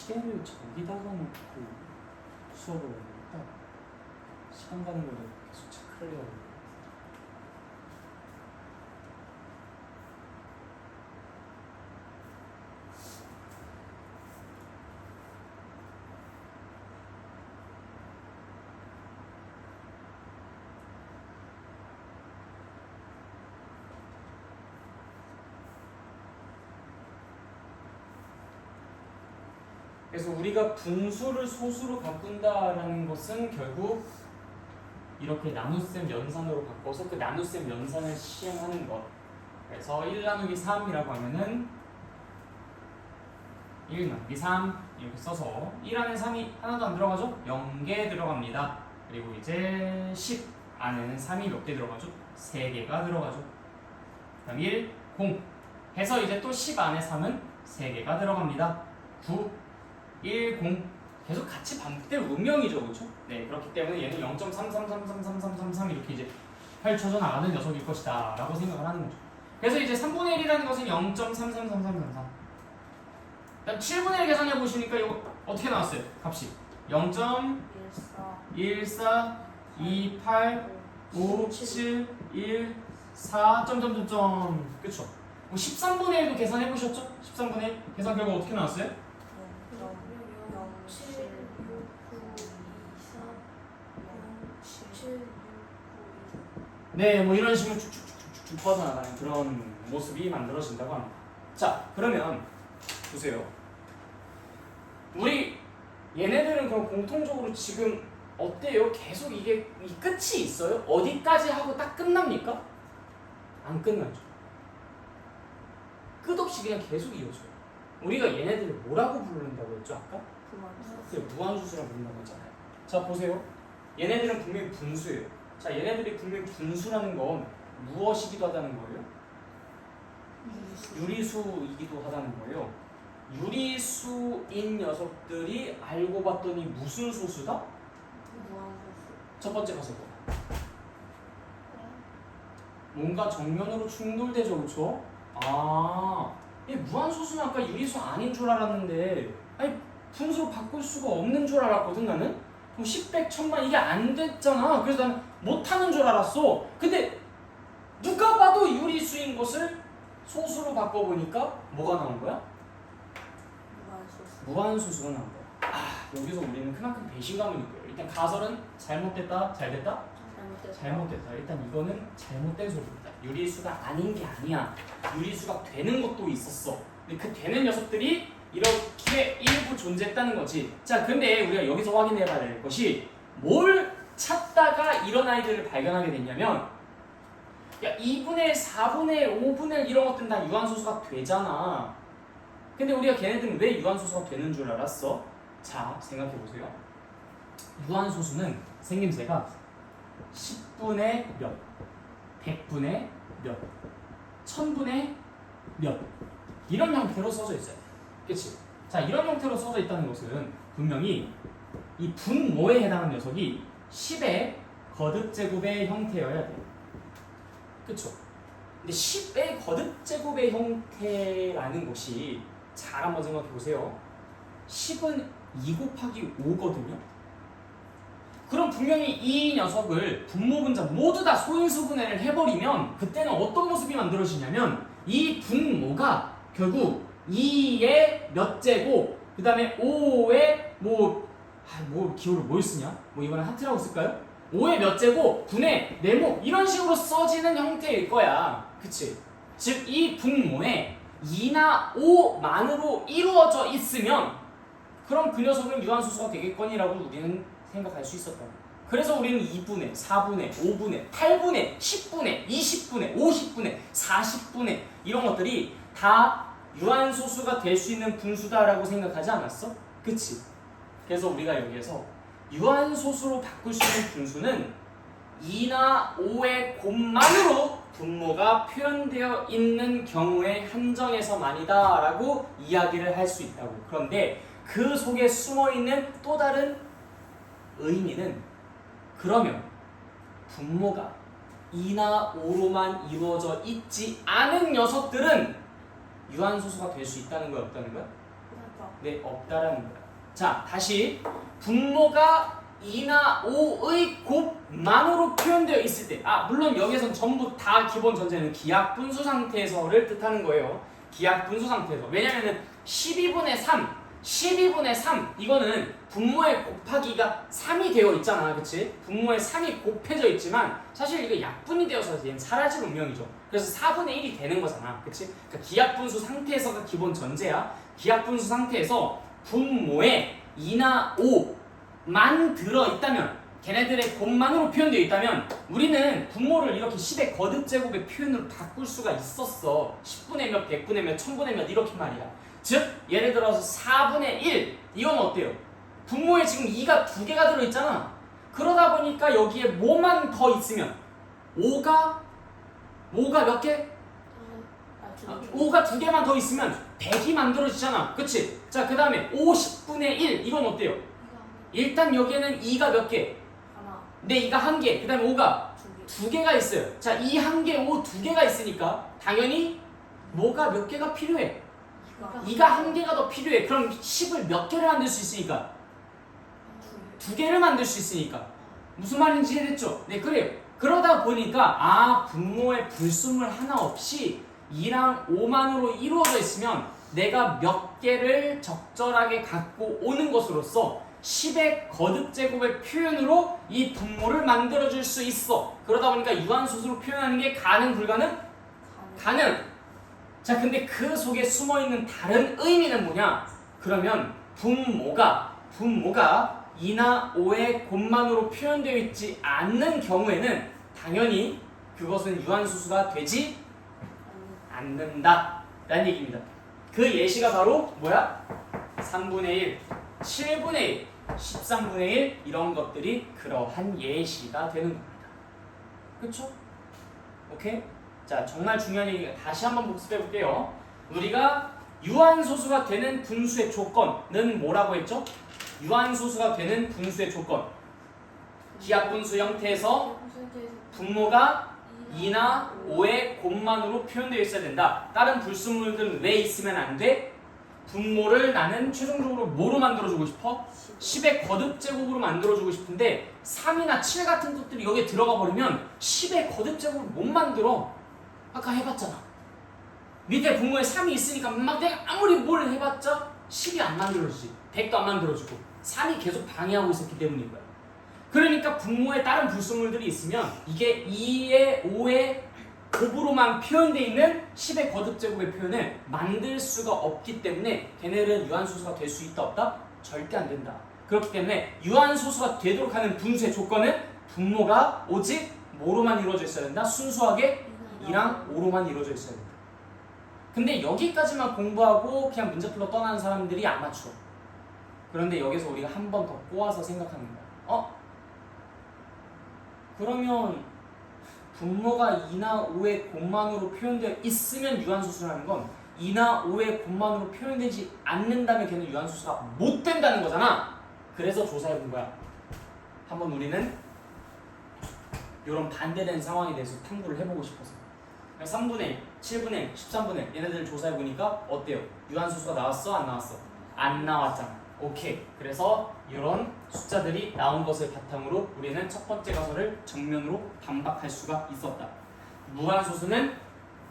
시계를 저기다가 놓고 수업을 하니까 시간 가는 걸 계속 체크를 해야 돼요. 그래서 우리가 분수를 소수로 바꾼다라는 것은 결국 이렇게 나눗셈 연산으로 바꿔서 그 나눗셈 연산을 시행하는 것. 그래서 1 나누기 3이라고 하면은 1 나누기 3 이렇게 써서 1 안에 3이 하나도 안 들어가죠? 0개 들어갑니다. 그리고 이제 10 안에는 3이 몇 개 들어가죠? 3개가 들어가죠. 그다음 1, 0 해서 이제 또 10 안에 3은 3개가 들어갑니다. 9 1, 0 계속 같이 반복될 운명이죠, 그렇죠? 네, 그렇기 때문에 얘는 0.33333333 이렇게 이제 펼쳐져 나가는 녀석일 것이다 라고 생각을 하는 거죠. 그래서 이제 3분의 1이라는 것은 0.333333 그다음 7분의 1 계산해 보시니까 이거 어떻게 나왔어요? 값이 0.142857 점점점점 그쵸? 13분의 1도 계산해 보셨죠? 13분의 1 계산 결과 어떻게 나왔어요? 0.7 네, 뭐 이런 식으로 쭉쭉쭉쭉 뻗어나가는 그런 모습이 만들어진다고 합니다. 자, 그러면 보세요. 우리 얘네들은 그럼 공통적으로 지금 어때요? 계속 이게 이 끝이 있어요? 어디까지 하고 딱 끝납니까? 안 끝나죠. 끝없이 그냥 계속 이어져요. 우리가 얘네들을 뭐라고 부른다고 했죠 아까? 무한수수라고 부른다고 했잖아요. 자 보세요. 얘네들은 분명히 분수예요. 자 얘네들이 분명히 분수라는 건 무엇이기도 하다는 거예요? 유리수이기도 하다는 거예요. 유리수인 녀석들이 알고 봤더니 무슨 소수다? 첫 번째 가서 뭔가 정면으로 충돌되죠, 그렇죠? 아, 이 무한소수는 아까 유리수 아닌 줄 알았는데 아니 분수로 바꿀 수가 없는 줄 알았거든 나는? 그럼 10, 100, 1000만 이게 안 됐잖아. 그래서 나는 못하는 줄 알았어. 근데 누가 봐도 유리수인 것을 소수로 바꿔보니까 뭐가 나온 거야? 무한소수가 나온 거야. 아, 여기서 우리는 그만큼 배신감을 느껴요. 일단 가설은 잘못됐다, 잘됐다? 잘못됐다. 일단 이거는 잘못된 소리입니다. 유리수가 아닌 게 아니야. 유리수가 되는 것도 있었어. 근데 그 되는 녀석들이 이렇게 일부 존재했다는 거지. 자, 근데 우리가 여기서 확인해 봐야 될 것이 뭘 찾다가 이런 아이들을 발견하게 됐냐면 야, 2분의 1, 4분의 1, 5분의 1 이런 것들은 다 유한소수가 되잖아. 근데 우리가 걔네들은 왜 유한소수가 되는 줄 알았어? 자, 생각해 보세요. 유한소수는 생김새가 10분의 몇, 100분의 몇, 1000분의 몇 이런 형태로 써져 있어요. 그치? 자, 이런 형태로 써져 있다는 것은 분명히 이 분모에 해당하는 녀석이 10의 거듭제곱의 형태여야 돼요. 그쵸? 근데 10의 거듭제곱의 형태라는 것이 잘 한번 생각해 보세요. 10은 2 곱하기 5거든요. 그럼 분명히 이 녀석을 분모 분자 모두 다 소인수분해를 해버리면 그때는 어떤 모습이 만들어지냐면 이 분모가 결국 2의 몇 제곱 그 다음에 5의 뭐 기호를 뭘 쓰냐? 뭐 이번에 하트라고 쓸까요? 5의 몇 제곱 분의 네모 이런 식으로 써지는 형태일 거야. 그치? 즉 이 분모에 2나 5만으로 이루어져 있으면 그럼 그 녀석은 유한소수가 되겠거니라고 우리는 생각할 수 있었다. 그래서 우리는 2분의, 4분의, 5분의, 8분의, 10분의, 20분의, 50분의, 40분의 이런 것들이 다 유한소수가 될 수 있는 분수다라고 생각하지 않았어? 그치? 그래서 우리가 여기에서 유한소수로 바꿀 수 있는 분수는 2나 5의 곱만으로 분모가 표현되어 있는 경우에 한정해서만이다 라고 이야기를 할 수 있다고. 그런데 그 속에 숨어있는 또 다른 의미는 그러면 분모가 2나 5로만 이루어져 있지 않은 녀석들은 유한소수가 될 수 있다는 거야, 없다는 거야? 네, 없다라는 거야. 자, 다시 분모가 2나 5의 곱만으로 표현되어 있을 때, 물론 여기선 전부 다 기본 전제는 기하 분수 상태에서를 뜻하는 거예요. 기하 분수 상태에서. 왜냐면은 12분의 3 이거는 분모의 곱하기가 3이 되어 있잖아, 그치? 분모에 3이 곱해져 있지만 사실 이거 약분이 되어서 얘는 사라질 운명이죠. 그래서 4분의 1이 되는 거잖아, 그치? 그러니까 기하 분수 상태에서가 기본 전제야. 기하 분수 상태에서 분모에 2나 5만 들어있다면, 걔네들의 곱만으로 표현되어 있다면 우리는 분모를 이렇게 10의 거듭제곱의 표현으로 바꿀 수가 있었어. 10분의 몇, 100분의 몇, 1000분의 몇 이렇게 말이야. 즉 예를 들어서 4분의 1 이건 어때요? 분모에 지금 2가 2개가 들어있잖아. 그러다 보니까 여기에 뭐만 더 있으면 5가 몇 개? 5가 2개만 더 있으면 100이 만들어지잖아, 그치? 자, 그 다음에 50분의 1 이건 어때요? 일단 여기에는 2가 몇 개? 하나, 네, 2가 1개, 그 다음에 5가 두 개. 2개가 있어요. 자, 이 1개, 5 2개가 있으니까 당연히 뭐가 몇 개가 필요해? 2가 1개가 더 필요해. 그럼 10을 몇 개를 만들 수 있으니까? 2개를 만들 수 있으니까. 무슨 말인지 이해됐죠? 네, 그래요. 그러다 보니까 분모에 불순물 하나 없이 2랑 5만으로 이루어져 있으면 내가 몇 개를 적절하게 갖고 오는 것으로써 10의 거듭제곱의 표현으로 이 분모를 만들어줄 수 있어. 그러다 보니까 유한소수로 표현하는 게 가능, 불가능? 가능. 자, 근데 그 속에 숨어있는 다른 의미는 뭐냐? 그러면 분모가 2나 5의 곱만으로 표현되어 있지 않는 경우에는 당연히 그것은 유한소수가 되지 않는다 라는 얘기입니다. 그 예시가 바로 뭐야? 3분의 1, 7분의 1, 13분의 1 이런 것들이 그러한 예시가 되는 겁니다. 그쵸? 오케이? 자, 정말 중요한 얘기 다시 한번 복습해 볼게요. 우리가 유한소수가 되는 분수의 조건은 뭐라고 했죠? 유한소수가 되는 분수의 조건. 기하분수 형태에서 분모가 2나 5의 곱만으로 표현되어 있어야 된다. 다른 불순물들은 왜 있으면 안 돼? 분모를 나는 최종적으로 뭐로 만들어주고 싶어? 10의 거듭제곱으로 만들어주고 싶은데 3이나 7 같은 것들이 여기에 들어가 버리면 10의 거듭제곱을 못 만들어. 아까 해봤잖아. 밑에 분모에 3이 있으니까 막 내가 아무리 뭘 해봤자 10이 안 만들어지지. 100도 안 만들어지고 3이 계속 방해하고 있었기 때문인 거야. 그러니까 분모에 다른 불순물들이 있으면 이게 2의 5의 곱으로만 표현되어 있는 10의 거듭제곱의 표현을 만들 수가 없기 때문에 걔네들은 유한소수가 될 수 있다 없다? 절대 안 된다. 그렇기 때문에 유한소수가 되도록 하는 분수의 조건은 분모가 오직 뭐로만 이루어져 있어야 된다? 순수하게 2랑 5로만 이루어져 있어야 된다. 근데 여기까지만 공부하고 그냥 문제 풀러 떠나는 사람들이 아마추어. 그런데 여기서 우리가 한 번 더 꼬아서 생각하는 거야. 그러면 분모가 2나 5의 곱만으로 표현되어 있으면 유한소수라는 건 2나 5의 곱만으로 표현되지 않는다면 걔는 유한소수가 못 된다는 거잖아. 그래서 조사해 본 거야. 한번 우리는 이런 반대된 상황에 대해서 탐구를 해보고 싶어서. 3분의 1, 7분의 1, 13분의 1 얘네들을 조사해 보니까 어때요? 유한소수가 나왔어? 안 나왔어? 안 나왔잖아. 오케이. 그래서 이런 숫자들이 나온 것을 바탕으로 우리는 첫 번째 가설을 정면으로 반박할 수가 있었다. 무한소수는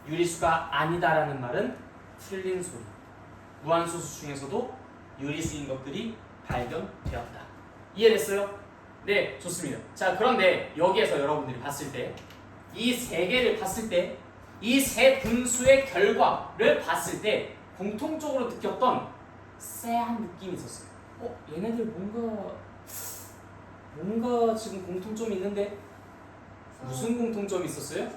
유리수가 아니다라는 말은 틀린 소리. 무한소수 중에서도 유리수인 것들이 발견되었다. 이해됐어요? 네, 좋습니다. 자, 그런데 여기에서 여러분들이 봤을 때 이 세 개를 봤을 때 이 세 분수의 결과를 봤을 때 공통적으로 느꼈던 쎄한 느낌이 있었어요. 얘네들 뭔가 지금 공통점이 있는데 무슨 공통점이 있었어요?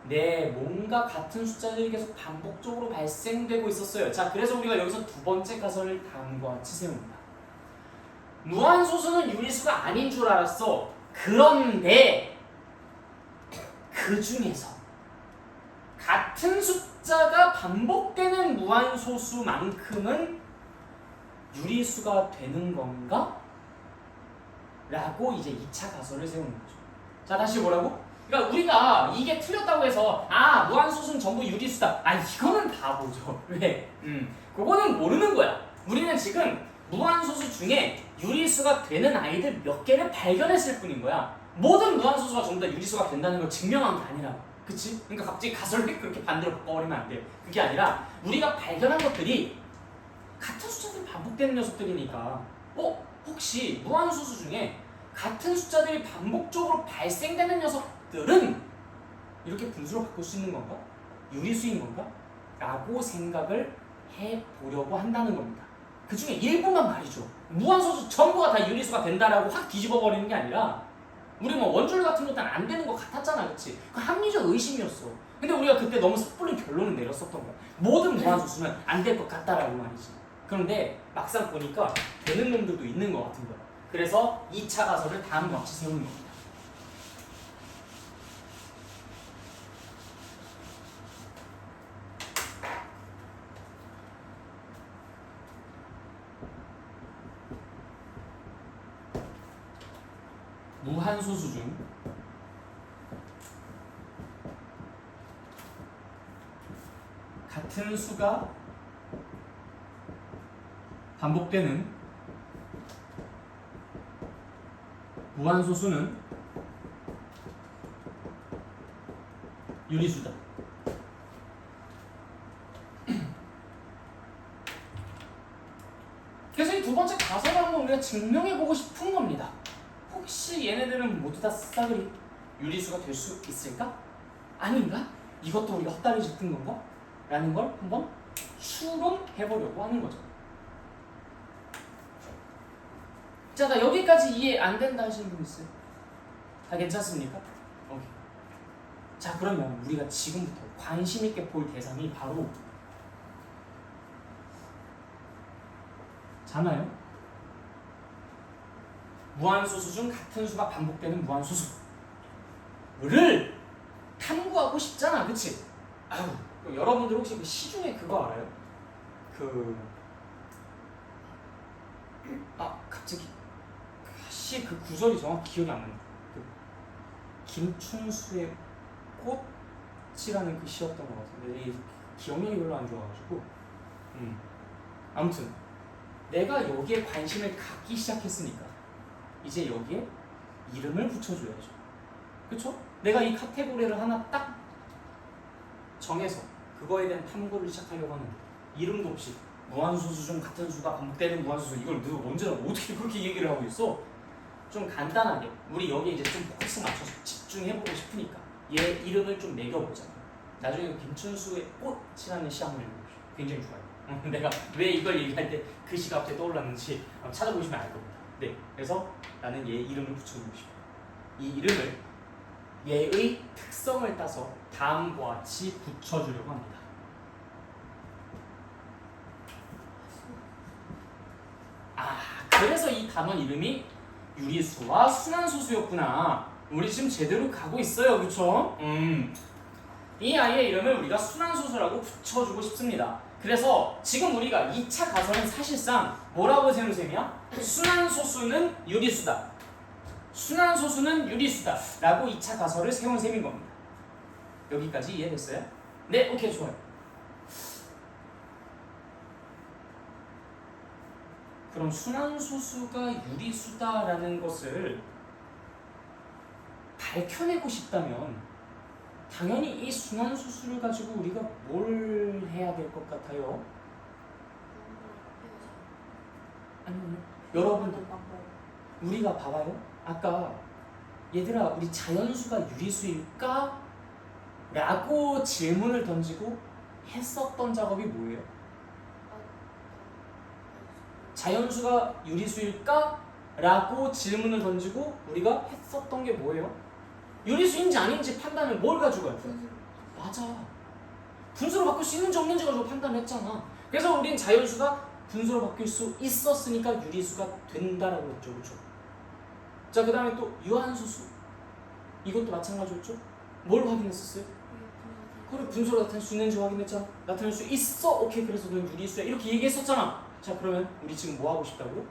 네, 뭔가 같은 숫자들이 계속 반복적으로 발생되고 있었어요. 자, 그래서 우리가 여기서 두 번째 가설을 다음과 같이 세웁니다. 무한소수는 유리수가 아닌 줄 알았어. 그런데 그 중에서 같은 숫자가 반복되는 무한소수만큼은 유리수가 되는 건가? 라고 이제 2차 가설을 세우는 거죠. 자, 다시 뭐라고? 그러니까 우리가 이게 틀렸다고 해서 무한소수는 전부 유리수다. 이거는 바보죠. 왜? 그거는 모르는 거야. 우리는 지금 무한소수 중에 유리수가 되는 아이들 몇 개를 발견했을 뿐인 거야. 모든 무한소수가 전부 다 유리수가 된다는 걸 증명한 게 아니라, 그치? 그러니까 갑자기 가설을 그렇게 반대로 바꿔버리면 안 돼. 그게 아니라 우리가 발견한 것들이 같은 숫자들이 반복되는 녀석들이니까 혹시 무한소수 중에 같은 숫자들이 반복적으로 발생되는 녀석들은 이렇게 분수로 바꿀 수 있는 건가? 유리수인 건가? 라고 생각을 해보려고 한다는 겁니다. 그 중에 일부만 말이죠. 무한소수 전부가 다 유리수가 된다라고 확 뒤집어버리는 게 아니라 우리 뭐 원줄 같은 것들은 안 되는 것 같았잖아, 그치? 그 합리적 의심이었어. 근데 우리가 그때 너무 섣불리 결론을 내렸었던 거야. 모든 무한소수는 안 될 것 같다라고 말이지. 그런데 막상 보니까 되는 놈들도 있는 것 같은 거야. 그래서 2차 가설을 다음과 같이 세우는 겁니다. 무한소수 중 같은 수가 반복되는 무한소수는 유리수다. 그래서 이 두 번째 가설을 한번 우리가 증명해보고 싶은 겁니다. 혹시 얘네들은 모두 다 싸그리 유리수가 될 수 있을까? 아닌가? 이것도 우리가 헛다리 짚은 건가? 라는 걸 한번 추론해보려고 하는 거죠. 자, 나 여기까지 이해 안 된다 하시는 분 있어요? 다 괜찮습니까? 오케이. 자, 그러면 우리가 지금부터 관심 있게 볼 대상이 바로 잖아요. 무한소수 중 같은 수가 반복되는 무한소수를 탐구하고 싶잖아, 그치? 아유, 여러분들 혹시 그 시중에 그거 알아요? 갑자기 그 구절이 정확히 기억이 안 난다. 김춘수의 꽃이라는 그 시였던 것 같은데 이 기억력이 별로 안 좋아가지고 아무튼 내가 여기에 관심을 갖기 시작했으니까 이제 여기에 이름을 붙여줘야죠. 그쵸? 내가 이 카테고리를 하나 딱 정해서 그거에 대한 탐구를 시작하려고 하는데 이름도 없이 무한소수 중 같은 수가 반복되는 무한소수 이걸 누가 언제나 어떻게 그렇게 얘기를 하고 있어? 좀 간단하게 우리 여기에 이제 좀 포커스 맞춰서 집중해보고 싶으니까 얘 이름을 좀 매겨보자. 나중에 김춘수의 꽃이라는 시 한번 읽어보시죠. 굉장히 좋아요. 내가 왜 이걸 얘기할 때 그 시가 갑자기 떠올랐는지 찾아보시면 알 겁니다. 네, 그래서 나는 얘 이름을 붙여보고 싶어요. 이 이름을 얘의 특성을 따서 다음과 같이 붙여주려고 합니다. 그래서 이 단원 이름이 유리수와 순환소수였구나. 우리 지금 제대로 가고 있어요, 그쵸? 이 아이의 이름을 우리가 순환소수라고 붙여주고 싶습니다. 그래서 지금 우리가 2차 가설은 사실상 뭐라고 세운 셈이야? 순환소수는 유리수다. 순환소수는 유리수다. 라고 2차 가설을 세운 셈인 겁니다. 여기까지 이해됐어요? 네, 오케이, 좋아요. 그럼 순환소수가 유리수다라는 것을 밝혀내고 싶다면 당연히 이 순환소수를 가지고 우리가 뭘 해야 될 것 같아요? 아니요, 여러분들 우리가 봐봐요. 아까 얘들아 우리 자연수가 유리수일까? 라고 질문을 던지고 했었던 작업이 뭐예요? 자연수가 유리수일까? 라고 질문을 던지고 우리가 했었던 게 뭐예요? 유리수인지 아닌지 판단을 뭘 가지고 할까요? 맞아. 분수로 바꿀 수 있는지 없는지 가지고 판단을 했잖아. 그래서 우린 자연수가 분수로 바뀔 수 있었으니까 유리수가 된다라고 했죠. 그렇죠? 자, 그 다음에 또 유한소수. 이것도 마찬가지였죠? 뭘 확인했었어요? 그래, 분수로 나타낼 수 있는지 확인했잖아. 나타낼 수 있어. 오케이, 그래서 넌 유리수야. 이렇게 얘기했었잖아. 자, 그러면 우리 지금 뭐 하고 싶다고요?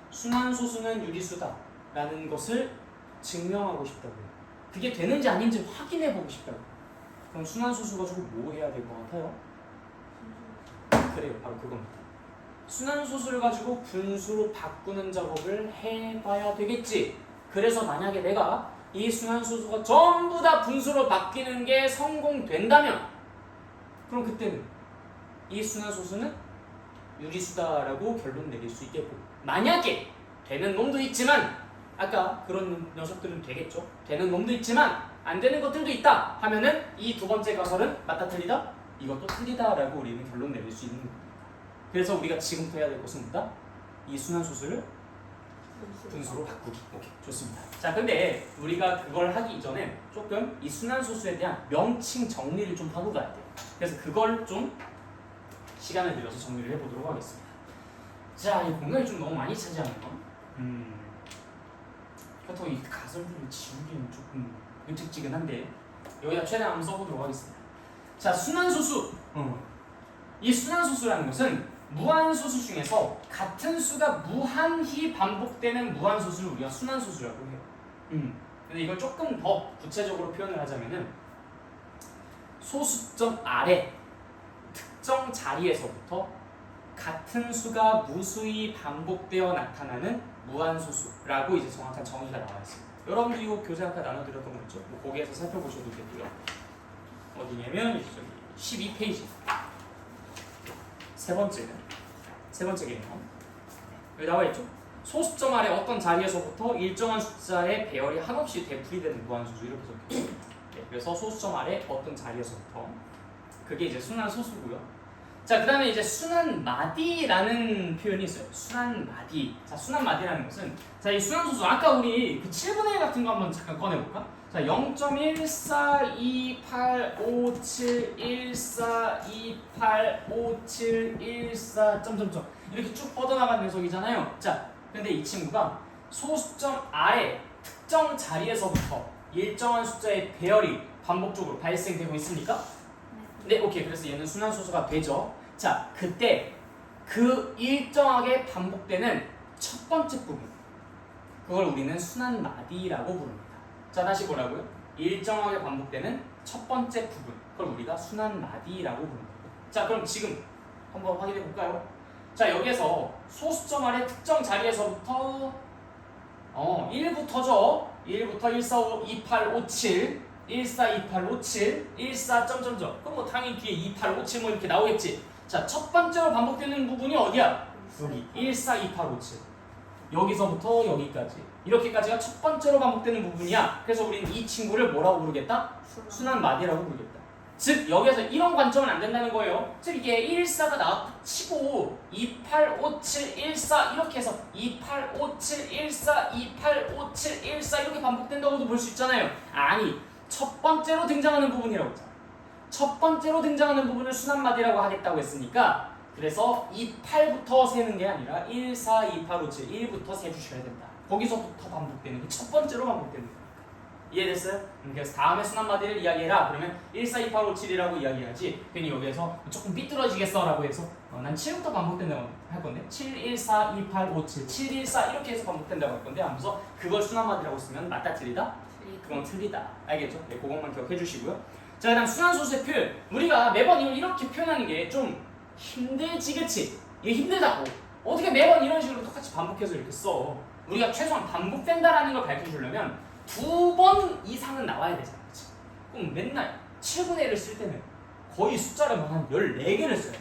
순환소수는 유리수다 라는 것을 증명하고 싶다고요. 그게 되는지 아닌지 확인해보고 싶다고요. 그럼 순환소수 가지고 뭐 해야 될 것 같아요? 그래요, 바로 그겁니다. 순환소수를 가지고 분수로 바꾸는 작업을 해봐야 되겠지. 그래서 만약에 내가 이 순환소수가 전부 다 분수로 바뀌는 게 성공된다면 그럼 그때는 이 순환소수는 유리수다라고 결론 내릴 수 있겠고, 만약에 되는 놈도 있지만 아까 그런 녀석들은 되겠죠. 되는 놈도 있지만 안 되는 것들도 있다 하면은 이 두 번째 가설은 맞다 틀리다? 이것도 틀리다라고 우리는 결론 내릴 수 있는 겁니다. 그래서 우리가 지금부터 해야 될 것은 뭐다? 이 순환소수를 분수로 바꾸기. 오케이, 좋습니다. 자, 근데 우리가 그걸 하기 이전에 조금 이 순환소수에 대한 명칭 정리를 좀 하고 가야 돼요. 그래서 그걸 좀 시간을 들여서 정리를 해보도록 하겠습니다. 자, 이 공간이 좀 너무 많이 차지하는 거. 그렇다고 이 가설들을 지우기는 조금 끔찍지근한데 여기다 최대한 한번 써보도록 하겠습니다. 자, 순환소수. 이 순환소수라는 것은 무한소수 중에서 같은 수가 무한히 반복되는 무한소수를 우리가 순환소수라고 해요. 근데 이걸 조금 더 구체적으로 표현을 하자면은 소수점 아래 특정 자리에서부터 같은 수가 무수히 반복되어 나타나는 무한소수라고 이제 정확한 정의가 나와 있습니다. 여러분들 이거 교재 아까 나눠드렸던 거 있죠? 뭐 거기에서 살펴보셔도 되고요. 어디냐면 12페이지 세 번째 개념 여기 나와 있죠? 소수점 아래 어떤 자리에서부터 일정한 숫자의 배열이 한없이 되풀이되는 무한소수 이렇게 적혀 있습니다. 네, 그래서 소수점 아래 어떤 자리에서부터 그게 이제 순환소수고요. 자, 그 다음에 이제 순환마디라는 표현이 있어요. 순환마디. 자, 순환마디라는 것은 자, 이 순환소수 아까 우리 그 7분의 1 같은 거 한번 잠깐 꺼내볼까? 자, 0.14285714285714 점점점 이렇게 쭉 뻗어나가는 녀석이잖아요. 자, 근데 이 친구가 소수점 아래 특정 자리에서부터 일정한 숫자의 배열이 반복적으로 발생되고 있습니까? 네, 오케이. 그래서 얘는 순환소수가 되죠. 자, 그때 그 일정하게 반복되는 첫 번째 부분, 그걸 우리는 순환마디라고 부릅니다. 자, 다시 보라고요. 일정하게 반복되는 첫 번째 부분, 그걸 우리가 순환마디라고 부릅니다. 자, 그럼 지금 한번 확인해 볼까요? 자, 여기에서 소수점 아래 특정 자리에서부터 1부터죠. 1부터 142857 142857 14 점점점. 그럼 뭐 당연히 뒤에 2857 뭐 이렇게 나오겠지. 자, 첫 번째로 반복되는 부분이 어디야? 여기 142857. 여기서부터 여기까지. 이렇게까지가 첫 번째로 반복되는 부분이야. 그래서 우리는 이 친구를 뭐라고 부르겠다? 순환마디라고 부르겠다. 즉 여기에서 이런 관점은 안 된다는 거예요. 즉 이게 14가 나왔다 치고 2857 14 이렇게 해서 2857 14 2857 14 이렇게 반복된다고도 볼 수 있잖아요. 아니, 첫 번째로 등장하는 부분이라고 했잖아. 첫 번째로 등장하는 부분을 순환마디라고 하겠다고 했으니까 그래서 28부터 세는 게 아니라 1, 4, 2, 8, 5, 7 1부터 세주셔야 된다. 거기서부터 반복되는 게 첫 번째로 반복되는 거니까. 이해됐어요? 그래서 다음에 순환마디를 이야기해라. 그러면 1, 4, 2, 8, 5, 7이라고 이야기하지 괜히 여기에서 조금 삐뚤어지겠어 라고 해서 난 7부터 반복된다고 할 건데 7, 1, 4, 2, 8, 5, 7 7, 1, 4 이렇게 해서 반복된다고 할 건데 하면서 그걸 순환마디라고 쓰면 맞다 틀리다? 그건 틀리다. 알겠죠? 네, 그것만 기억해 주시고요. 자, 그 다음 순환소수의 표현. 우리가 매번 이걸 이렇게 표현하는 게 좀 힘들지겠지? 이게 힘들다고. 어떻게 매번 이런 식으로 똑같이 반복해서 이렇게 써? 우리가 최소한 반복된다라는 걸 밝혀주려면 2번 이상은 나와야 되잖아. 그치? 그럼 맨날 7분의 1을 쓸 때는 거의 숫자를 한 14개를 써야 돼.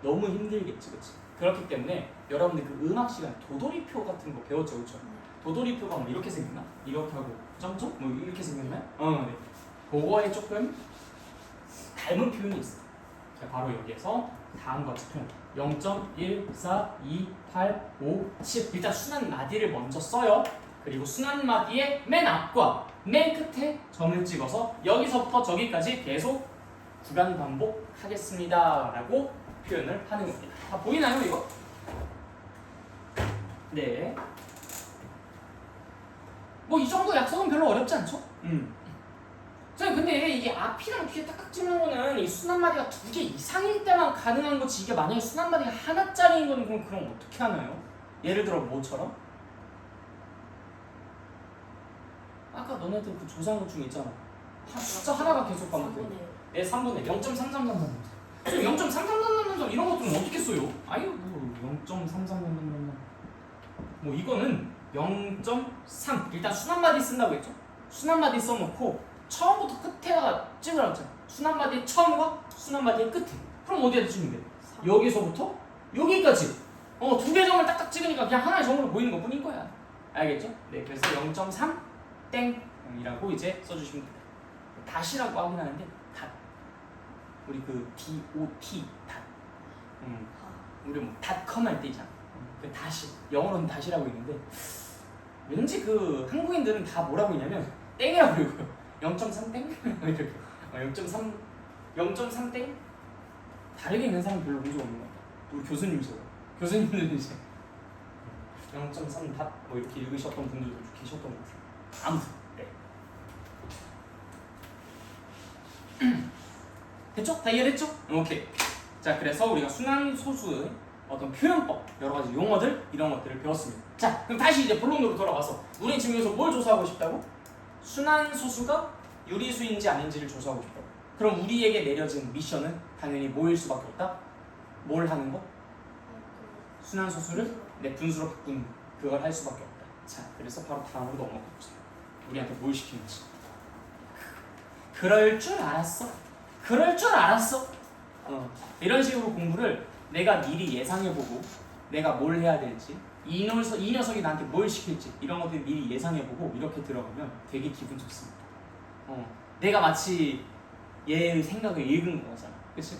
너무 힘들겠지. 그치? 그렇기 때문에 여러분들 그 음악 시간 도돌이표 같은 거 배웠죠? 그쵸? 도돌이표가 뭐 이렇게 생겼나? 이렇게 하고 점점? 뭐 이렇게 생겼나요? 네. 그거에 조금 닮은 표현이 있어요. 자, 바로 여기에서 다음과 같이 표현. 0.142857 일단 순환마디를 먼저 써요. 그리고 순환마디의 맨 앞과 맨 끝에 점을 찍어서 여기서부터 저기까지 계속 구간 반복하겠습니다 라고 표현을 하는 겁니다. 다 보이나요 이거? 네. 뭐 이 정도 약속은 별로 어렵지 않죠? 자, 근데 이게 앞이랑 뒤에 딱딱 찍는 거는 이 순환마디가 2개 이상일 때만 가능한 거지. 이게 만약에 순환마디가 하나짜리인 거는 그럼 어떻게 하나요? 예를 들어 뭐처럼? 아까 너네들 그 조사한 것 중에 있잖아. 숫자 하나가 계속 반복돼. 네, 3분의 0.333. 0.3333 이런 것들은 어떻게 써요? 아유 뭐 0.3333 뭐 이거는 0.3 일단 순한마디 쓴다고 했죠? 순한마디 써놓고 처음부터 끝에다가 찍으라고 했잖아. 순한마디의 처음과 순한마디의 끝에. 그럼 어디에다 찍으면 돼? 여기서부터 여기까지. 두 개 점을 딱딱 찍으니까 그냥 하나의 점으로 보이는 것 뿐인 거야. 알겠죠? 네, 그래서 0.3 땡이라고 이제 써주시면 됩니다. 닷이라고 하긴 하는데 닷. 우리 그 DOT 닷. 우리 뭐 닷컴 할 때 있잖아. 그 닷이 영어로는 닷이라고 있는데 왠지 그 한국인들은 다 뭐라고 있냐면 땡이라고 그러고요. 0.3 땡? 이렇게 0.3 땡? 다르게 있는 사람 별로 본 적 없는 것 같아요. 우리 교수님이셔서 교수님들은 이제 0.3 닷 뭐 이렇게 읽으셨던 분들도 계셨던 것 같아요. 아무튼 네. 됐죠? 다 이해됐죠? 오케이. 자, 그래서 우리가 순환 소수의 어떤 표현법, 여러 가지 용어들 이런 것들을 배웠습니다. 자, 그럼 다시 이제 본론으로 돌아가서 우리 지금 여기서 뭘 조사하고 싶다고? 순환 소수가 유리수인지 아닌지를 조사하고 싶다고. 그럼 우리에게 내려진 미션은 당연히 뭐일 수밖에 없다? 뭘 하는 거? 순환 소수를 내 분수로 바꾸는 그걸 할 수밖에 없다. 자, 그래서 바로 다음으로 넘어가 보세요. 우리한테 뭘 시키는지. 그럴 줄 알았어. 그럴 줄 알았어. 이런 식으로 공부를 내가 미리 예상해보고 내가 뭘 해야 될지 이 녀석이 나한테 뭘 시킬지 이런 것들 미리 예상해보고 이렇게 들어가면 되게 기분 좋습니다. 내가 마치 얘의 생각을 읽은 거잖아. 그치?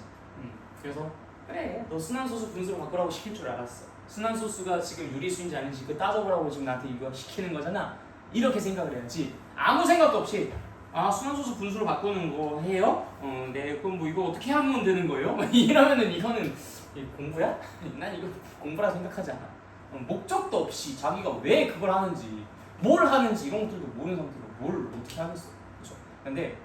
그래서 그래 너 순환소수 분수로 바꾸라고 시킬 줄 알았어. 순환소수가 지금 유리수인지 아닌지 그 따져보라고 지금 나한테 이거 시키는 거잖아. 이렇게 생각을 해야지. 아무 생각도 없이 순환소수 분수로 바꾸는 거 해요? 네, 그럼 뭐 이거 어떻게 하면 되는 거예요? 이러면은 이거는 공부야? 난 이거 공부라 생각하지 않아. 목적도 없이 자기가 왜 그걸 하는지, 뭘 하는지 이런 것들도 모르는 상태로 뭘 어떻게 하겠어. 그렇죠? 근데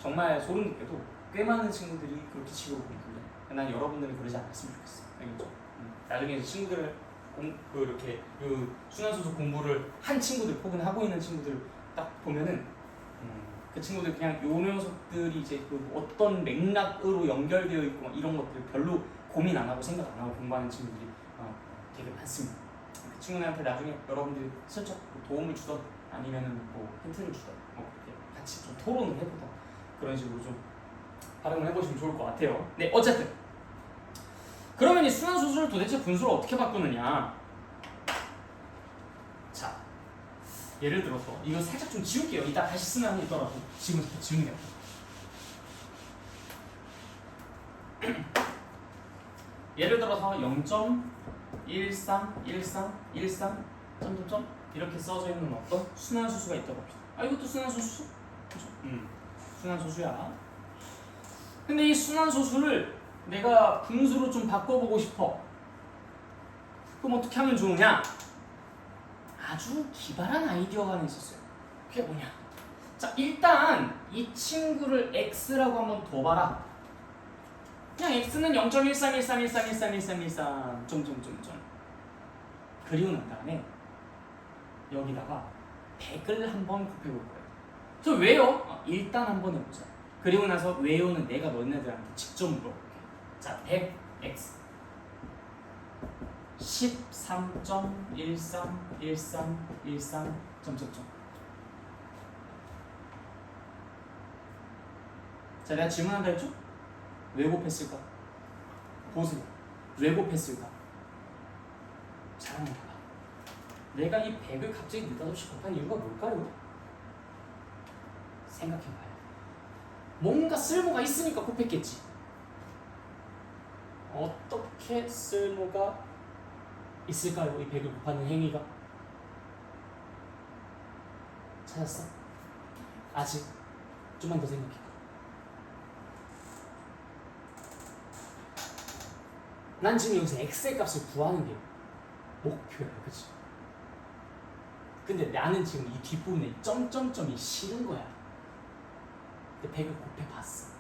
정말 소름 돋게도 꽤 많은 친구들이 그렇게 식으로 공부를 해. 난 여러분들은 그러지 않았으면 좋겠어. 알겠죠? 나중에 친구들을 이렇게 그 순환소수 공부를 한 친구들 혹은 하고 있는 친구들을 딱 보면은 그 친구들 그냥 요 녀석들이 이제 그 어떤 맥락으로 연결되어 있고 이런 것들 별로 고민 안 하고 생각 안 하고 공부하는 친구들이 되게 많습니다. 그 친구들한테 나중에 여러분들이 슬쩍 도움을 주던 아니면은 뭐 힌트를 주던 뭐 이렇게 같이 좀 토론을 해보던 그런 식으로 좀 활용을 해보시면 좋을 것 같아요. 네, 어쨌든 그러면 이 순환소수를 도대체 분수로 어떻게 바꾸느냐? 자, 예를 들어서 이거 살짝 좀 지울게요. 이따 다시 쓰면 있더라도 지금부터 지우네요. 예를 들어서 0.131313 점점점 이렇게 써져 있는 어떤 순환소수가 있다고 합시다. 이것도 순환소수? 그렇죠? 순환소수야. 근데 이 순환소수를 내가 분수로 좀 바꿔보고 싶어. 그럼 어떻게 하면 좋으냐? 아주 기발한 아이디어가 하나 있었어요. 그게 뭐냐? 자, 일단 이 친구를 x라고 한번 둬봐라. 그냥 x는 0.1313131313 점점점점. 그리고 난 다음에 여기다가 100을 한번 곱해볼 거예요. 저 왜요? 일단 한번 해보자. 그리고 나서 왜요는 내가 너네들한테 직접 물어볼게. 자, 100x 13.131313 점점점. 자, 내가 질문한다 했죠? 왜 곱했을까? 보세요. 왜 곱했을까? 잘 한번 봐봐. 내가 이 100을 갑자기 느닷없이 곱한 이유가 뭘까요? 생각해봐요. 뭔가 쓸모가 있으니까 곱했겠지. 어떻게 쓸모가 있을까요? 이 100을 곱하는 행위가? 찾았어? 아직? 좀만 더 생각해. 난 지금 여기서 x의 값을 구하는 게 목표야, 그치? 근데 나는 지금 이 뒷부분에 점점점이 싫은 거야. 근데 100을 곱해봤어.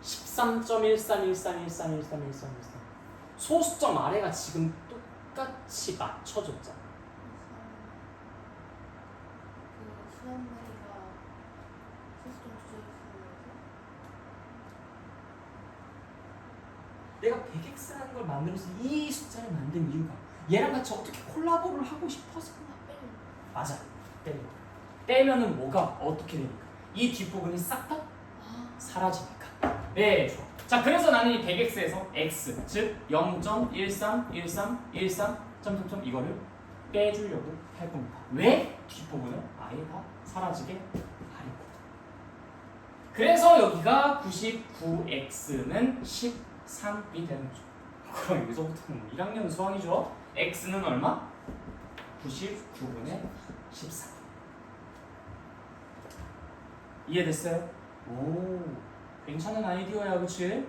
13.1313131313 소수점 아래가 지금 똑같이 맞춰졌잖아. 그 수학머리가 소수점 조절해서 만들어서 이 숫자를 만든 이유가 얘랑 같이 어떻게 콜라보를 하고 싶어서. 맞아. 떼면은 뭐가 어떻게 되니까? 이 뒷부분이 싹 다 사라지니까. 네, 좋아. 자, 그래서 나는 이 100x에서 x, 즉 0.131313 점점점 이거를 빼주려고 할 겁니다. 왜? 뒷부분을 아예 다 사라지게 하려고. 그래서 여기가 99x는 13이 되는 거죠. 그럼 여기서부터는 1학년 수학이죠. x는 얼마? 99분의 13. 이해됐어요? 오, 괜찮은 아이디어야, 그치?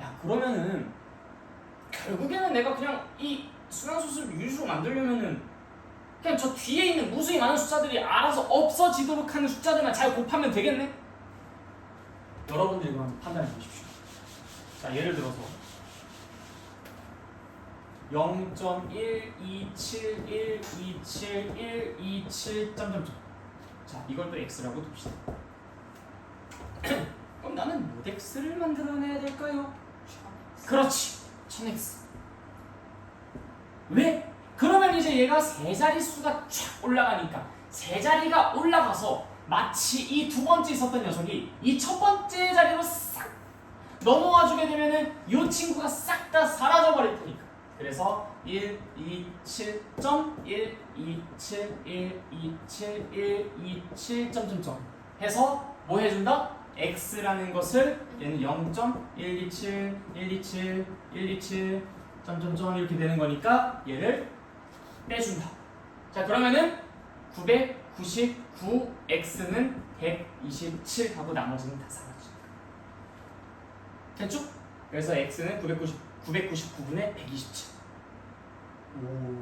야, 그러면은 결국에는 내가 그냥 이 순환수술 유주로 만들려면은 그냥 저 뒤에 있는 무수히 많은 숫자들이 알아서 없어지도록 하는 숫자들만 잘 곱하면 되겠네? 여러분들이 한번 판단해 보십시오. 자, 예를 들어서 0.127127127 점점점. 자, 이걸 또 x라고 둡시다. 그럼 나는 몇 x를 만들어내야 될까요? 그렇지, 1000x. 왜? 그러면 이제 얘가 세 자릿수가 쫙 올라가니까 세 자리가 올라가서 마치 이 두 번째 있었던 녀석이 이 첫 번째 자리로 싹 넘어와 주게 되면은 이 친구가 싹 다 사라져 버릴 테니까. 그래서 127.127.127.127 점점점 해서 뭐 해준다? x라는 것을 얘는 0.127 127 127 점점점 이렇게 되는 거니까 얘를 빼준다. 자, 그러면은 999x는 127 하고 나머지는 다 사라지니까. 됐죠? 그래서 x는 999분의 127. 오.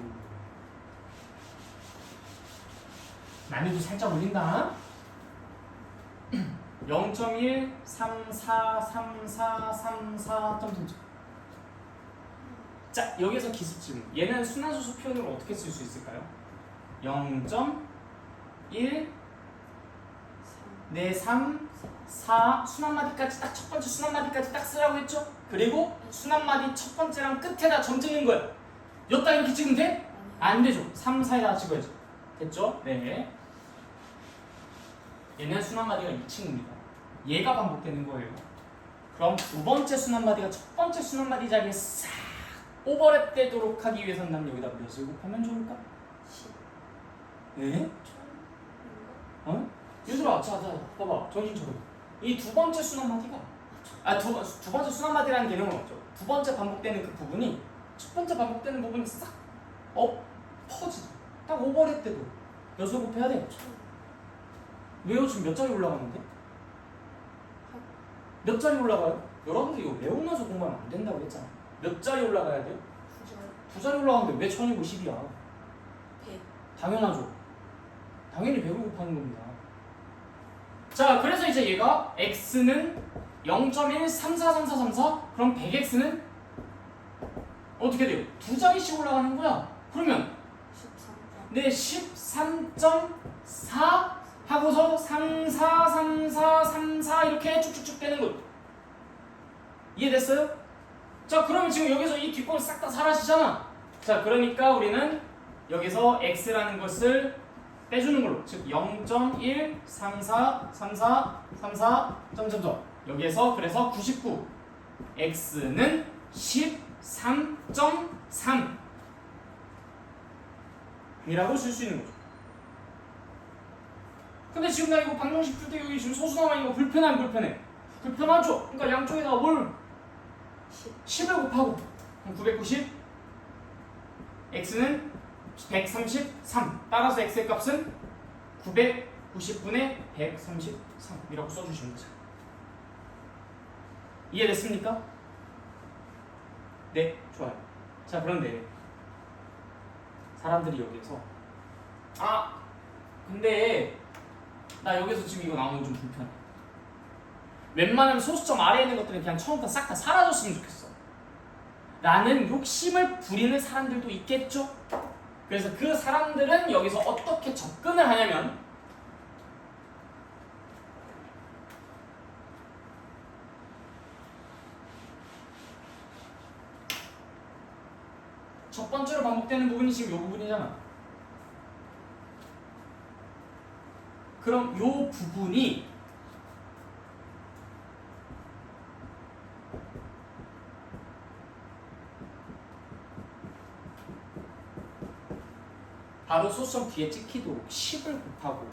난이도 살짝 올린다. 0.1 34 34 34 점점점. 자, 여기서 기습질문. 얘는 순환수수 표현으로 어떻게 쓸 수 있을까요? 0.1 네, 3 4 순환마디까지 딱 첫 번째 순환마디까지 딱 쓰라고 했죠? 그리고 순환마디 첫 번째랑 끝에다 점 찍는 거야. 여기다 이렇게 찍으면 돼? 안 되죠. 3, 4에다 찍어야죠. 됐죠? 네. 얘는 순환마디가 이 친구입니다. 얘가 반복되는 거예요. 그럼 두 번째 순환마디가 첫 번째 순환마디 자리에 싹 오버랩 되도록 하기 위해서는 난 여기다 몇을 곱하면 좋을까? 10. 네? 어? 얘들아, 자, 봐봐. 정신차려. 이 두 번째 순환마디가 두 번째 순환마디라는 개념은 없죠. 두 번째 반복되는 그 부분이 첫 번째 반복되는 부분이 싹 퍼지. 딱 오버랩 돼도 몇을 곱해야 돼? 왜요? 지금 몇 자리 올라가는데? 몇 자리 올라가요? 여러분들 이거 외우면서 공부하면 안 된다고 했잖아. 몇 자리 올라가야 돼요? 두 자리 올라가는데 왜 1050이야? 100. 당연하죠. 당연히 100을 곱하는 겁니다. 자, 그래서 이제 얘가 x는 0.1343434 그럼 100x는 어떻게 돼요? 두 자리씩 올라가는 거야. 그러면 13. 네, 13.4 하고서 34, 34, 34 이렇게 쭉쭉쭉 되는 거. 이해됐어요? 자, 그러면 지금 여기서 이 뒷부분 싹 다 사라지잖아. 자, 그러니까 우리는 여기서 x라는 것을 빼주는 걸로, 즉 0.1, 34, 34, 34, 점점점. 여기에서 그래서 99 x는 13.3 이라고 쓸 수 있는 거죠. 근데 지금 나 이거 방정식 풀 때 여기 지금 소수 나와 이거 불편해 안 불편해? 불편하죠? 그러니까 양쪽에다가 뭘 10을 곱하고 그럼 990 x는 133 따라서 x의 값은 990분의 133이라고 써주시면 되죠. 이해됐습니까? 네, 좋아요. 자, 그런데 사람들이 여기에서 근데 나 여기서 지금 이거 나오는 거 좀 불편해. 웬만하면 소수점 아래에 있는 것들은 그냥 처음부터 싹 다 사라졌으면 좋겠어 라는 욕심을 부리는 사람들도 있겠죠? 그래서 그 사람들은 여기서 어떻게 접근을 하냐면 첫 번째로 반복되는 부분이 지금 이 부분이잖아. 그럼 이 부분이 바로 소수점 뒤에 찍히도록 10을 곱하고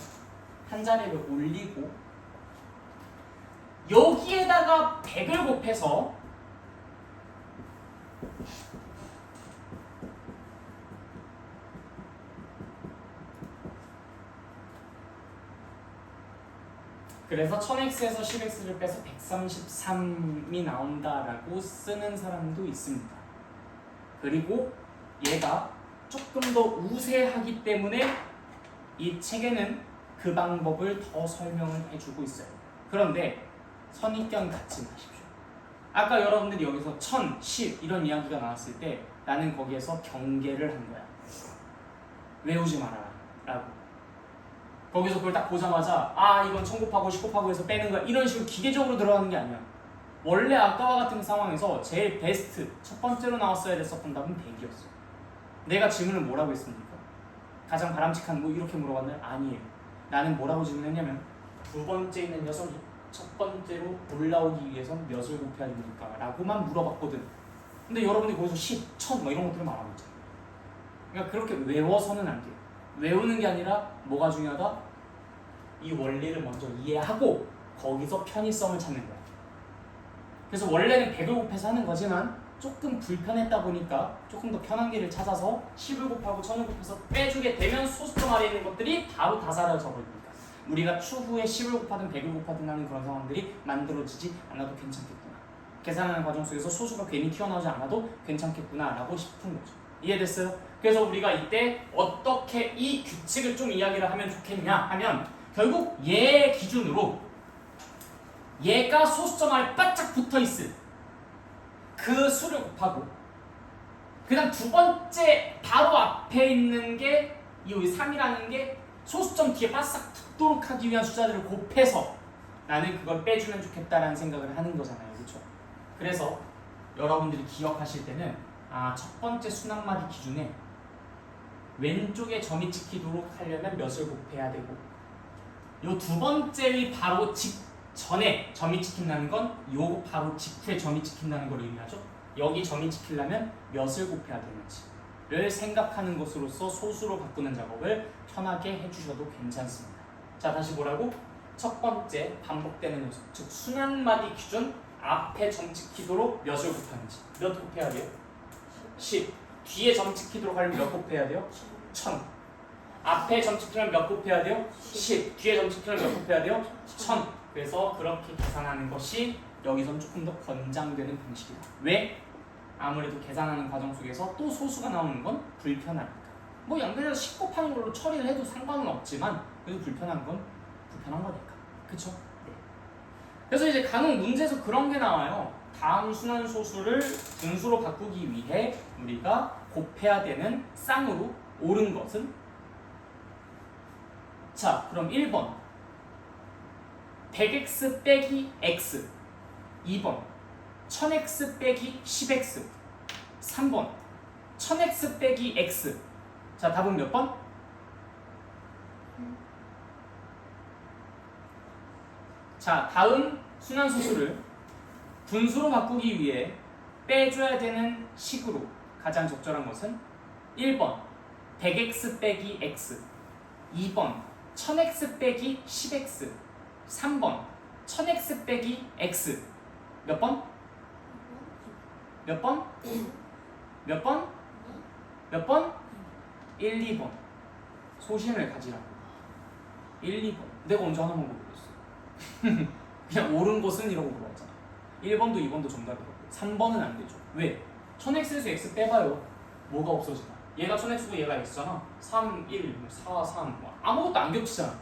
한 자리를 올리고 여기에다가 100을 곱해서 그래서 1000x에서 10x를 빼서 133이 나온다라고 쓰는 사람도 있습니다. 그리고 얘가 조금 더 우세하기 때문에 이 책에는 그 방법을 더 설명을 해주고 있어요. 그런데 선입견 갖지 마십시오. 아까 여러분들이 여기서 1000, 10 이런 이야기가 나왔을 때 나는 거기에서 경계를 한 거야. 외우지 말아라 라고. 거기서 그걸 딱 보자마자 아 이건 1000 곱하고 10 곱하고 해서 빼는 거야 이런 식으로 기계적으로 들어가는 게 아니야. 원래 아까와 같은 상황에서 제일 베스트 첫 번째로 나왔어야 됐었던 답은 100이었어. 내가 질문을 뭐라고 했습니까? 가장 바람직한 뭐 이렇게 물어봤나요? 아니에요. 나는 뭐라고 질문했냐면 두 번째 있는 녀석이 첫 번째로 올라오기 위해서 몇을 곱해야 됩니까? 라고만 물어봤거든. 근데 여러분이 거기서 10, 1000 뭐 이런 것들을 말하고 있잖아. 그러니까 그렇게 외워서는 안 돼요. 외우는 게 아니라 뭐가 중요하다? 이 원리를 먼저 이해하고 거기서 편의성을 찾는 거야. 그래서 원래는 100을 곱해서 하는 거지만 조금 불편했다 보니까 조금 더 편한 길을 찾아서 10을 곱하고 1000을 곱해서 빼주게 되면 소수점 아래에 있는 것들이 바로 다 사라져 버립니다. 우리가 추후에 10을 곱하든 100을 곱하든 하는 그런 상황들이 만들어지지 않아도 괜찮겠구나. 계산하는 과정 속에서 소수가 괜히 튀어나오지 않아도 괜찮겠구나 라고 싶은 거죠. 이해됐어요? 그래서 우리가 이때 어떻게 이 규칙을 좀 이야기를 하면 좋겠냐 하면 결국 얘 기준으로 얘가 소수점 아래 바짝 붙어있을 그 수를 곱하고 그 다음 두 번째 바로 앞에 있는 게 이 3이라는 게 소수점 뒤에 바싹 붙도록 하기 위한 숫자들을 곱해서 나는 그걸 빼주면 좋겠다라는 생각을 하는 거잖아요. 그렇죠? 그래서 여러분들이 기억하실 때는 첫 번째 순항마디 기준에 왼쪽에 점이 찍히도록 하려면 몇을 곱해야 되고 요 두 번째의 바로 직전에 점이 찍힌다는 건 요 바로 직후에 점이 찍힌다는 걸 의미하죠. 여기 점이 찍히려면 몇을 곱해야 되는지를 생각하는 것으로서 소수로 바꾸는 작업을 편하게 해주셔도 괜찮습니다. 자, 다시 뭐라고? 첫 번째 반복되는 녀석, 즉 순환마디 기준 앞에 점 찍히도록 몇을 곱하는지. 몇 곱해야 돼요? 10. 뒤에 점 찍히도록 하려면 몇 곱해야 돼요? 1000. 앞에 점 찍히려면 몇 곱해야 돼요? 10. 뒤에 점 찍히려면 몇 곱해야 돼요? 1000. 그래서 그렇게 계산하는 것이 여기선 조금 더 권장되는 방식이다. 왜? 아무래도 계산하는 과정 속에서 또 소수가 나오는 건 불편하니까. 뭐 연결해서 10 곱하는 걸로 처리를 해도 상관은 없지만 그래도 불편한 건 불편한 거니까. 그쵸? 네. 그래서 이제 간혹 문제에서 그런 게 나와요. 다음 순환소수를 분수로 바꾸기 위해 우리가 곱해야 되는 쌍으로 옳은 것은? 자, 그럼 1번 100x 빼기 x 2번 1000x 빼기 10x 3번 1000x 빼기 x. 자, 답은 몇 번? 자, 다음 순환소수를 분수로 바꾸기 위해 빼줘야 되는 식으로 가장 적절한 것은 1번 100x 빼기 x 2번 1000x 빼기 10x 3번 1000x 빼기 x. 몇 번? 몇 번? 몇 번? 몇 번? 1, 2번. 소신을 가지라고. 1, 2번. 내가 언제 하나만 물어봤어? 그냥 옳은 것은 이라고 물어봤잖아. 1번도 2번도 정답이고 3번은 안 되죠. 왜? 1000x에서 x 빼봐요. 뭐가 없어지나? 얘가 1000x고 얘가 x잖아. 3, 1, 4, 3 아무것도 안 겹치잖아.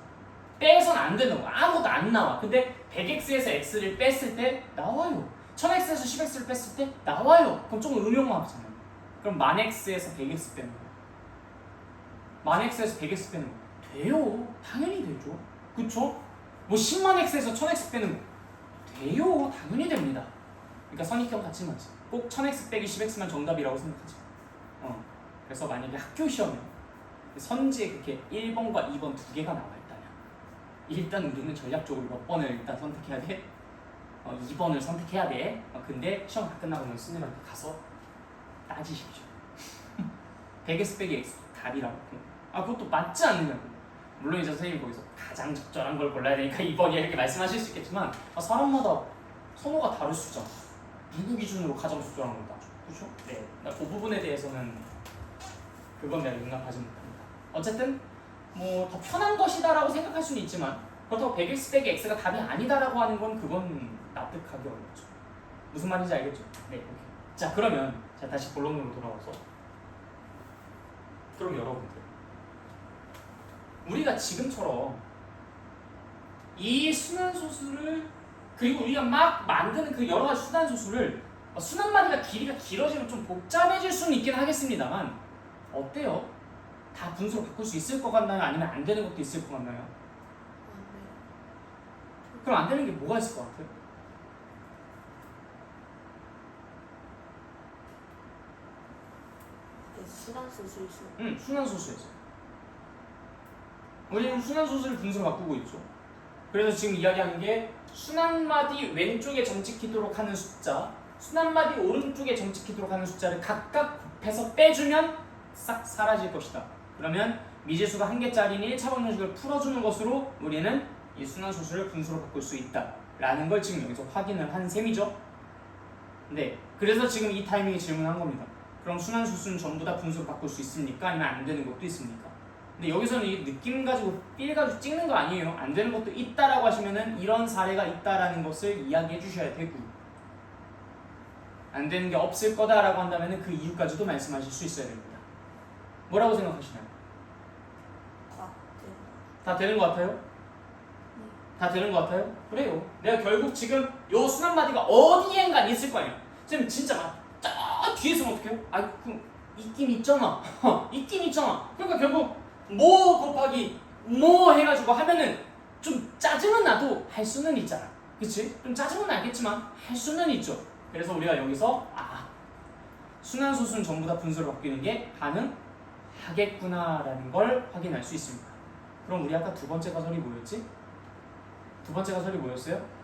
빼선 안 되는 거. 아무것도 안 나와. 근데 100x에서 x를 뺐을 때 나와요. 1000x에서 10x를 뺐을 때 나와요. 그럼 조금 음용만 하잖아요. 그럼 만 x에서 100x 빼는 거. 만 x에서 100x 빼는 거. 돼요. 당연히 되죠. 그쵸? 뭐 10만 x에서 1000x 빼는 거. 돼요. 당연히 됩니다. 그러니까 선입견 갖지 마세요. 꼭 1000x 빼기 10x만 정답이라고 생각하지 마. 그래서 만약에 학교 시험에 선지에 그렇게 1번과 2번 두 개가 나와 있다면 일단 우리는 전략적으로 몇 번을 일단 선택해야 돼? 2번을 선택해야 돼. 근데 시험 다 끝나고 는 스님한테 가서 따지십시오. 100x 빼기 x 답이라고. 그것도 맞지 않느냐고. 물론 이제 선생님이 거기서 가장 적절한 걸 골라야 되니까 2번이야 이렇게 말씀하실 수 있겠지만 사람마다 선호가 다를 수 있잖아. 누구 기준으로 가장 적절한 걸 따져. 그렇죠? 네. 그 부분에 대해서는 그건 내가 용납하지 못합니다. 어쨌든 뭐 더 편한 것이다라고 생각할 수는 있지만 그렇다고 100x 빼기 x가 답이 아니다라고 하는 건 그건 납득하기 어렵죠. 무슨 말인지 알겠죠? 네. 오케이. 자 그러면 자 다시 본론으로 돌아와서 그럼 여러분들 우리가 지금처럼 이 순환소수를 그리고 우리가 막 만드는 그 여러 가지 순환소수를 순환마디가 길이가 길어지면 좀 복잡해질 수는 있긴 하겠습니다만 어때요? 다 분수로 바꿀 수 있을 것 같나요? 아니면 안 되는 것도 있을 것 같나요? 그럼 안 되는 게 뭐가 있을 것 같아요? 순환소수에서 순환소수에서 우리는 순환소수를 분수로 바꾸고 있죠. 그래서 지금 이야기하는 게 순환마디 왼쪽에 점찍히도록 하는 숫자 순환마디 오른쪽에 점찍히도록 하는 숫자를 각각 곱해서 빼주면 싹 사라질 것이다. 그러면 미지수가 한 개짜리인 1차 방정식을 풀어주는 것으로 우리는 이 순환소수를 분수로 바꿀 수 있다 라는 걸 지금 여기서 확인을 한 셈이죠. 네, 그래서 지금 이 타이밍에 질문한 겁니다. 그럼 순환소수는 전부 다 분수로 바꿀 수 있습니까? 아니면 안 되는 것도 있습니까? 근데 여기서는 이 느낌 가지고 삘 가지고 찍는 거 아니에요. 안 되는 것도 있다라고 하시면은 이런 사례가 있다라는 것을 이야기해 주셔야 되고 안 되는 게 없을 거다라고 한다면은 그 이유까지도 말씀하실 수 있어야 됩니다. 뭐라고 생각하시나요? 다 되는 것 같아요? 다 되는 것 같아요? 그래요. 내가 결국 지금 요 순환마디가 어디엔가 있을 거 아니야. 지금 진짜 막 저 뒤에서 어떡해요? 그럼 있긴 있잖아. 있긴 있잖아. 그러니까 결국 뭐 곱하기 뭐 해가지고 하면은 좀 짜증은 나도 할 수는 있잖아. 그치? 좀 짜증은 나겠지만 할 수는 있죠. 그래서 우리가 여기서 순환소수는 전부 다 분수로 바뀌는 게 가능하겠구나라는 걸 확인할 수 있습니다. 그럼 우리 아까 두 번째 가설이 뭐였지? 두 번째 가설이 뭐였어요?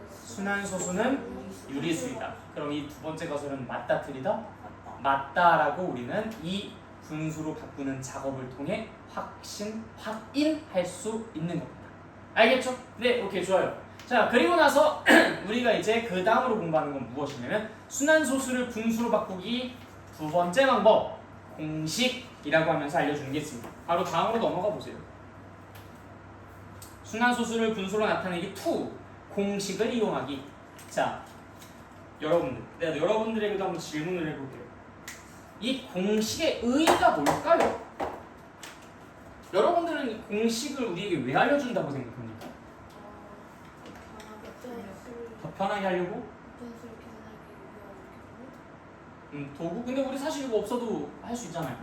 순환소수는 유리수이다. 그럼 이 두 번째 가설은 맞다 틀리다? 맞다라고 우리는 이 분수로 바꾸는 작업을 통해 확인할 수 있는 겁니다. 알겠죠? 네, 오케이, 좋아요. 자, 그리고 나서 우리가 이제 그 다음으로 공부하는 건 무엇이냐면 순환소수를 분수로 바꾸기 두 번째 방법 공식이라고 하면서 알려주는 게 있습니다. 바로 다음으로 넘어가 보세요. 순환소수를 분수로 나타내기 2 공식을 이용하기. 자, 여러분들 내가 여러분들에게도 한번 질문을 해볼게요. 이 공식의 의의가 뭘까요? 여러분들은 이 공식을 우리에게 왜 알려준다고 생각합니까? 더 편하게 하려고? 도구? 근데 우리 사실 이거 없어도 할 수 있잖아요.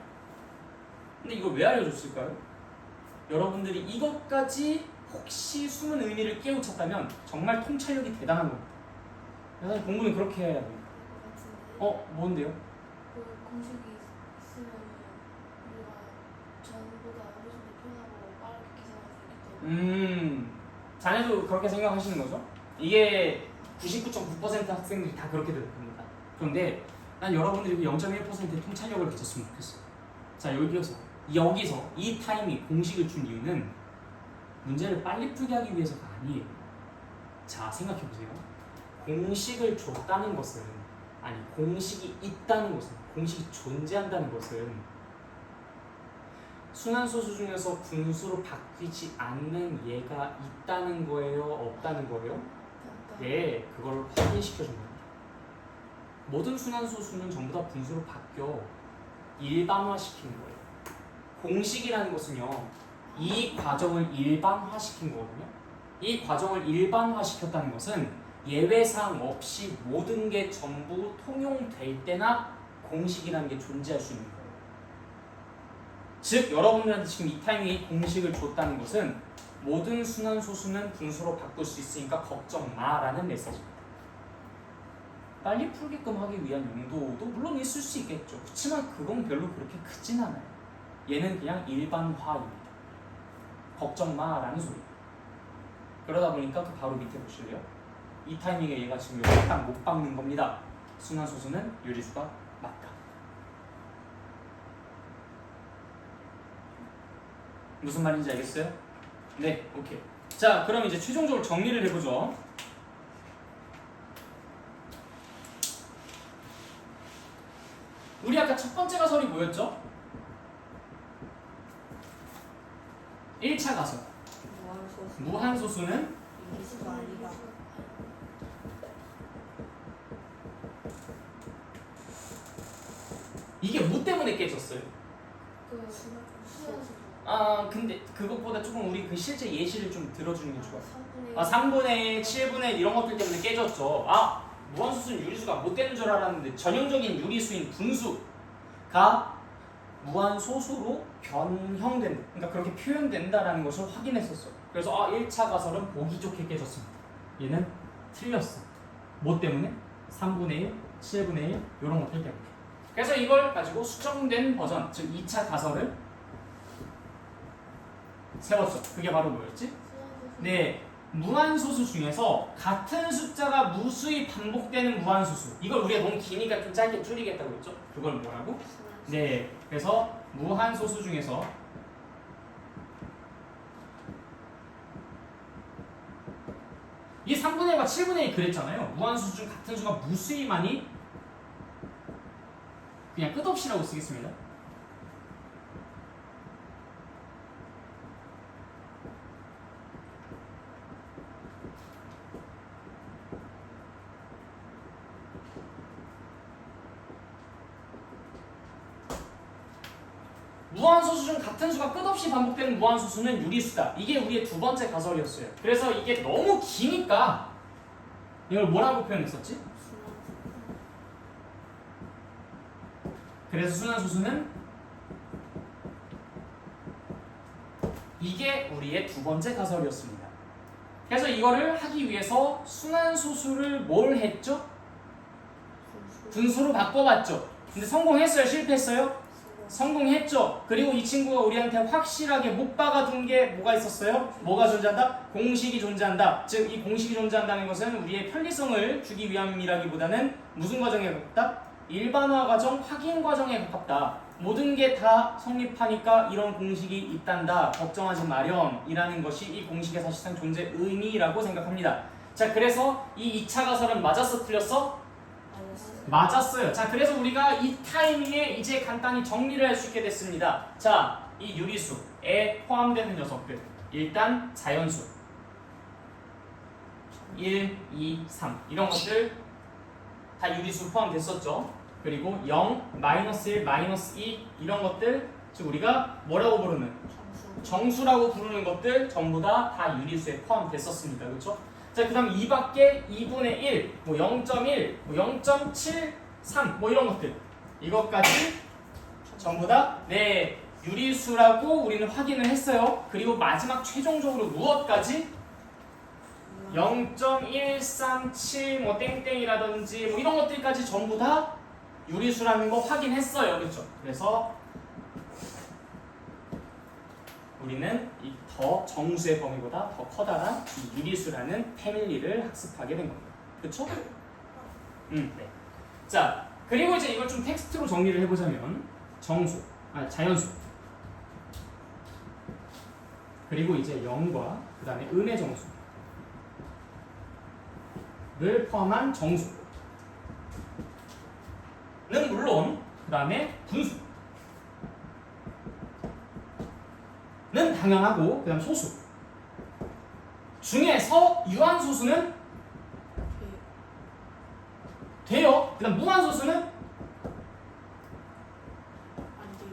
근데 이걸 왜 알려줬을까요? 여러분들이 이것까지 혹시 숨은 의미를 깨우쳤다면 정말 통찰력이 대단한 겁니다. 사실 공부는 그렇게 해야 돼요. 뭔데요? 그 공식이 있으면 우리가 전보다 어느 정도 편하고 빠르게 계산할 수 있기 때문에 자네도 그렇게 생각하시는 거죠? 이게 99.9% 학생들이 다 그렇게 대답합니다. 그런데 난 여러분들이 0.1%의 통찰력을 가졌으면 좋겠어요. 자, 여기서 이 타임이 공식을 준 이유는 문제를 빨리 풀게 하기 위해서가 아니에요. 자, 생각해보세요. 공식을 줬다는 것은 공식이 있다는 것은 공식이 존재한다는 것은 순환소수 중에서 분수로 바뀌지 않는 얘가 있다는 거예요? 없다는 거예요? 네, 그걸 확인시켜준 겁니다. 모든 순환소수는 전부 다 분수로 바뀌어 일반화시키는 거예요. 공식이라는 것은요, 이 과정을 일반화시킨 거거든요. 이 과정을 일반화시켰다는 것은 예외사항 없이 모든 게 전부 통용될 때나 공식이라는 게 존재할 수 있는 거예요. 즉, 여러분들한테 지금 이 타이밍에 공식을 줬다는 것은 모든 순환소수는 분수로 바꿀 수 있으니까 걱정 마라는 메시지입니다. 빨리 풀게끔 하기 위한 용도도 물론 있을 수 있겠죠. 그렇지만 그건 별로 그렇게 크진 않아요. 얘는 그냥 일반화입니다. 걱정 마라는 소리. 그러다 보니까 그 바로 밑에 보실래요? 이 타이밍에 얘가 지금 여기 딱 못 박는 겁니다. 순환소수는 유리수가 맞다. 무슨 말인지 알겠어요? 네, 오케이. 자, 그럼 이제 최종적으로 정리를 해보죠. 우리 아까 첫 번째 가설이 뭐였죠? 1차 가설. 무한소수는 유리수가 아니다. 이게 뭐 때문에 깨졌어요? 그 수소수 아, 근데 그것보다 조금 우리 그 실제 예시를 좀 들어주는 게 좋아요. 3분의 아, 3분의 1, 7분의 1 이런 것들 때문에 깨졌죠. 아, 무한소수는 유리수가 못 되는 줄 알았는데 전형적인 유리수인 분수가 무한소수로 변형된다. 그러니까 그렇게 표현된다라는 것을 확인했었어요. 그래서 아, 1차 가설은 보기 좋게 깨졌습니다. 얘는 틀렸어. 뭐 때문에? 3분의 1, 7분의 1 이런 것들 때문에. 그래서 이걸 가지고 수정된 버전, 즉 2차 가설을 세웠죠. 그게 바로 뭐였지? 수소수 네, 무한소수 중에서 같은 숫자가 무수히 반복되는 무한소수. 이걸 우리가 너무 기니까 좀 짧게 줄이겠다고 했죠? 그걸 뭐라고? 네, 그래서 무한소수 중에서 이 3분의 1과 7분의 1 그랬잖아요. 무한소수 중 같은 수가 무수히 많이 그냥 끝없이라고 쓰겠습니다. 무한소수 중 같은 수가 끝없이 반복되는 무한소수는 유리수다. 이게 우리의 두 번째 가설이었어요. 그래서 이게 너무 기니까 이걸 뭐라고 표현했었지? 그래서 순환소수는 이게 우리의 두 번째 가설이었습니다. 그래서 이거를 하기 위해서 순환소수를 뭘 했죠? 분수로 바꿔봤죠. 근데 성공했어요? 실패했어요? 성공했죠. 그리고 이 친구가 우리한테 확실하게 못 박아둔 게 뭐가 있었어요? 뭐가 존재한다? 공식이 존재한다. 즉 이 공식이 존재한다는 것은 우리의 편리성을 주기 위함이라기보다는 무슨 과정에 가깝다? 일반화 과정, 확인 과정에 가깝다. 모든 게 다 성립하니까 이런 공식이 있단다. 걱정하지 마렴이라는 것이 이 공식의 사실상 존재 의미라고 생각합니다. 자, 그래서 이 2차 가설은 맞았어? 틀렸어? 맞았어요. 자, 그래서 우리가 이 타이밍에 이제 간단히 정리를 할 수 있게 됐습니다. 자, 이 유리수에 포함되는 녀석들. 일단 자연수 1, 2, 3 이런 것들 다 유리수 포함됐었죠. 그리고 0, 마이너스 1, 마이너스 2 이런 것들 즉 우리가 뭐라고 부르는? 정수라고 부르는 것들 전부 다 유리수에 포함됐었습니다. 그렇죠? 자, 그 다음 2밖에 2분의 1, 뭐 0.1, 뭐 0.73, 뭐 이런 것들. 이것까지 전부 다, 네, 유리수라고 우리는 확인을 했어요. 그리고 마지막 최종적으로 무엇까지? 0.137, 뭐 땡땡이라든지, 뭐 이런 것들까지 전부 다 유리수라는 거 확인했어요. 그렇죠? 그래서 우리는 이 더 정수의 범위보다 더 커다란 이 유리수라는 패밀리를 학습하게 된 겁니다. 그렇죠? 네. 자, 그리고 이제 이걸 좀 텍스트로 정리를 해보자면 정수, 자연수 그리고 이제 0과 그 다음에 음의 정수를 포함한 정수는 물론 그 다음에 분수 는 당연하고 그 다음 소수 중에서 유한소수는 돼요. 그 다음 무한소수는 안 돼요.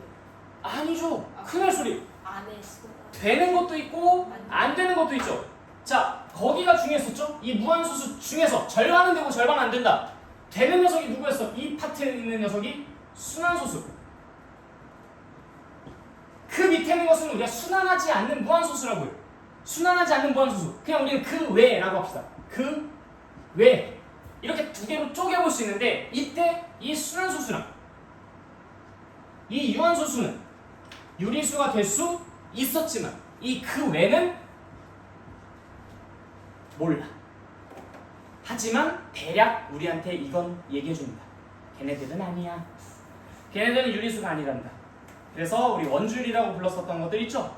아니죠. 큰일 소리. 안 했어. 되는 것도 있고 안 되는 것도 있죠. 자, 거기가 중요했었죠. 이 무한소수 중에서 절반은 되고 절반은 안 된다. 되는 녀석이 누구였어? 이 파트에 있는 녀석이 순환소수. 그 밑에 있는 것은 우리가 순환하지 않는 무한소수라고 해요. 순환하지 않는 무한소수. 그냥 우리는 그 외라고 합시다. 그 외. 이렇게 두 개로 쪼개볼 수 있는데 이때 이 순환소수랑 이 유한소수는 유리수가 될 수 있었지만 이 그 외는 몰라. 하지만 대략 우리한테 이건 얘기해줍니다. 걔네들은 아니야. 걔네들은 유리수가 아니란다. 그래서 우리 원줄이라고 불렀었던 것들 있죠?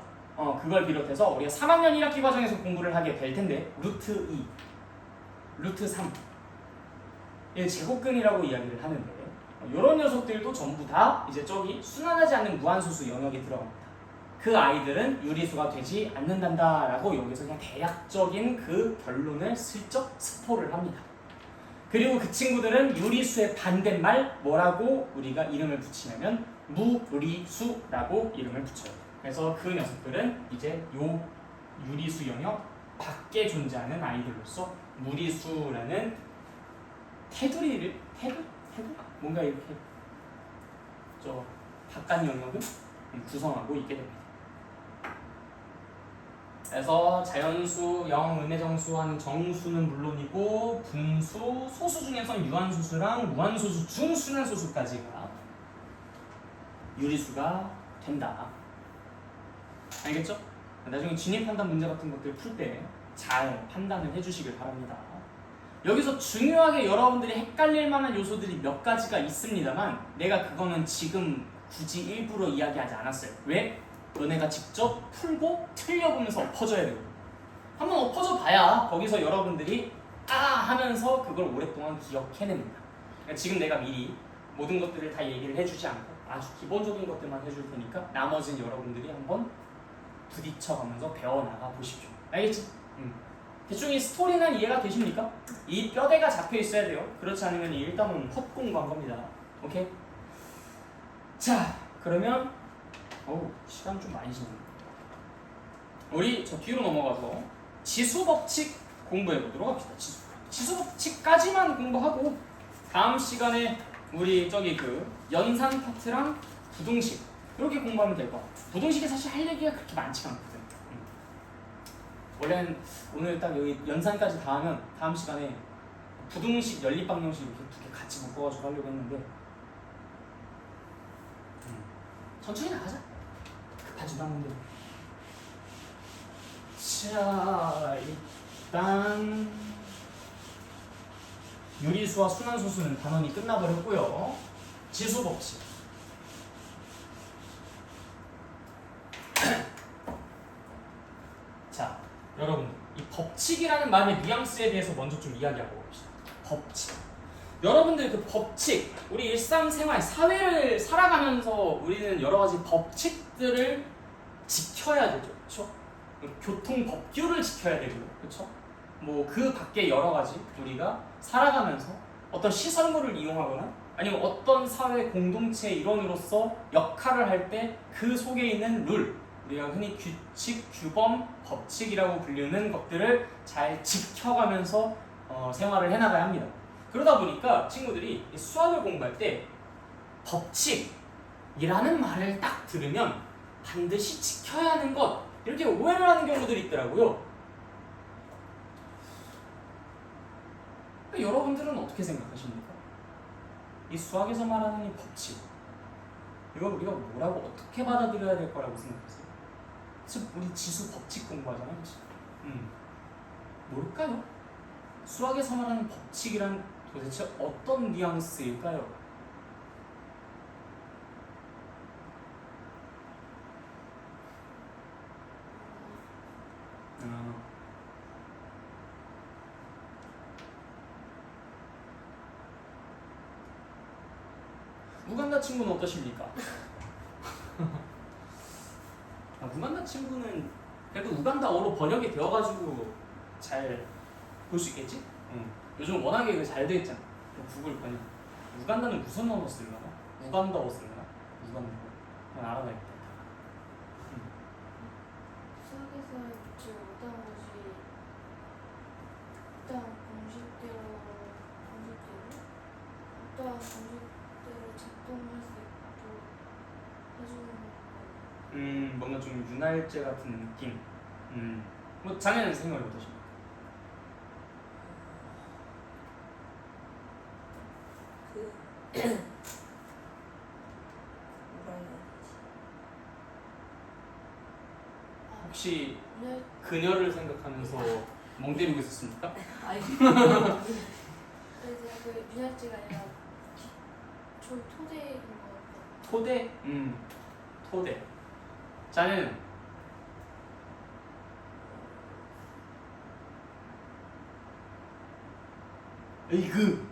그걸 비롯해서 우리가 3학년 1학기 과정에서 공부를 하게 될 텐데 루트 2, 루트 3 제곱근이라고 이야기를 하는데 이런 녀석들도 전부 다 이제 저기 순환하지 않는 무한소수 영역에 들어갑니다. 그 아이들은 유리수가 되지 않는단다라고 여기서 그냥 대략적인 그 결론을 슬쩍 스포를 합니다. 그리고 그 친구들은 유리수의 반대말 뭐라고 우리가 이름을 붙이냐면 무리수라고 이름을 붙여요. 그래서 그 녀석들은 이제 요 유리수 영역 밖에 존재하는 아이들로서 무리수라는 테두리를 테두 뭔가 이렇게 저 바깥 영역을 구성하고 있게 됩니다. 그래서 자연수, 영, 음의정수한 정수는 물론이고 분수, 소수 중에서 유한소수랑 무한소수, 중순환소수까지가 유리수가 된다. 알겠죠? 나중에 진입판단 문제 같은 것들 풀 때 잘 판단을 해주시길 바랍니다. 여기서 중요하게 여러분들이 헷갈릴 만한 요소들이 몇 가지가 있습니다만 내가 그거는 지금 굳이 일부러 이야기하지 않았어요. 왜? 너네가 직접 풀고 틀려보면서 엎어져야 되거든. 한번 엎어져 봐야 거기서 여러분들이 하면서 그걸 오랫동안 기억해냅니다. 그러니까 지금 내가 미리 모든 것들을 다 얘기를 해주지 않고 아주 기본적인 것들만 해줄 테니까 나머지는 여러분들이 한번 부딪혀가면서 배워나가 보십시오. 알겠지? 대충 이 스토리는 이해가 되십니까? 이 뼈대가 잡혀 있어야 돼요. 그렇지 않으면 일단은 헛공부한 겁니다. 오케이? 자, 그러면 시간 좀 많이 지났네. 우리 저 뒤로 넘어가서 지수법칙 공부해 보도록 합시다. 지수법칙까지만 공부하고 다음 시간에 우리 저기 그 연산 파트랑 부등식 이렇게 공부하면 될 것 같아요. 부등식이 사실 할 얘기가 그렇게 많지가 않거든. 원래는 오늘 딱 여기 연산까지 다 하면 다음 시간에 부등식, 연립방정식 이렇게 두 개 같이 묶어가지고 하려고 했는데 천천히 나가자. 급하지도 않는데. 자, 일단 유리수와 순환소수는 단원이 끝나버렸고요. 지수법칙. 자, 여러분 이 법칙이라는 말의 뉘앙스에 대해서 먼저 좀 이야기하고 봅시다. 법칙. 여러분들 그 법칙, 우리 일상생활, 사회를 살아가면서 우리는 여러 가지 법칙들을 지켜야 되죠. 그렇죠? 교통법규를 지켜야 되고요. 그렇죠? 뭐 그 밖에 여러 가지 우리가 살아가면서 어떤 시설물을 이용하거나 아니면 어떤 사회 공동체의 일원으로서 역할을 할 때 그 속에 있는 룰, 우리가 흔히 규칙, 규범, 법칙이라고 불리는 것들을 잘 지켜가면서 생활을 해나가야 합니다. 그러다 보니까 친구들이 수학을 공부할 때 법칙이라는 말을 딱 들으면 반드시 지켜야 하는 것 이렇게 오해를 하는 경우들이 있더라고요. 여러분들은 어떻게 생각하십니까? 이 수학에서 말하는 이 법칙 이걸 우리가 뭐라고 어떻게 받아들여야 될 거라고 생각하세요? 즉 우리 지수 법칙 공부하잖아요. 뭘까요? 수학에서 말하는 법칙이란 도대체 어떤 뉘앙스일까요? 우간다 친구는 어떠십니까? 우간다 친구는 그래도 우간다어로 번역이 되어가지고 잘 볼 수 있겠지? 요즘 워낙에 잘 돼 있잖아. 구글 번역. 우간다는 무슨 언어 쓰려나? 우간다어 쓰려나? 우간다어. 그냥 알아봐야겠다. 수학에서 지금 어떤 것이 일단 공식대로 어떠한 공식대로 작동할 수 있도록 해주는 거. 뭔가 좀 윤활제 같은 느낌. 뭐 장애는 생각이 어떠십니까? 혹시 분열 그녀를 생각하면서 멍 때리고 있었습니까? 아니. 그래서 그 분열지가 아니라 토대인 거 같고. 토대? 토대. 자는 으이그.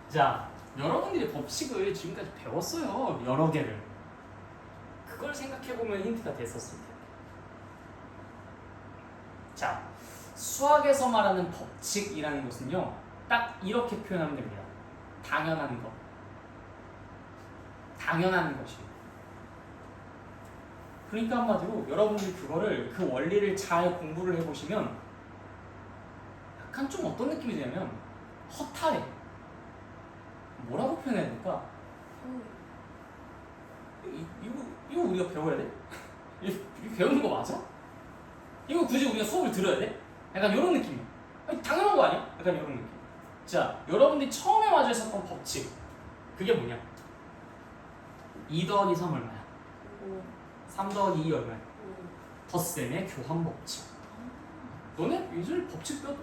자, 여러분들이 법칙을 지금까지 배웠어요. 여러 개를. 그걸 생각해보면 힌트가 됐었을 텐데. 자, 수학에서 말하는 법칙이라는 것은요, 딱 이렇게 표현하면 됩니다. 당연한 것. 당연한 것입니다. 그러니까 한마디로 여러분들이 그거를, 그 원리를 잘 공부를 해보시면 약간 좀 어떤 느낌이 드냐면 허탈해. 뭐라고 표현해야 될까? 이거 우리가 배워야 돼? 이거 배우는 거 맞아? 이거 굳이 우리가 수업을 들어야 돼? 약간 이런 느낌이야. 아니, 당연한 거 아니야? 약간 이런 느낌. 자, 여러분들이 처음에 마주했었던 법칙, 그게 뭐냐? 2 더하기 3 얼마야? 3 더하기 2 얼마야? 덧셈의 교환 법칙. 너네 예전에 법칙 배웠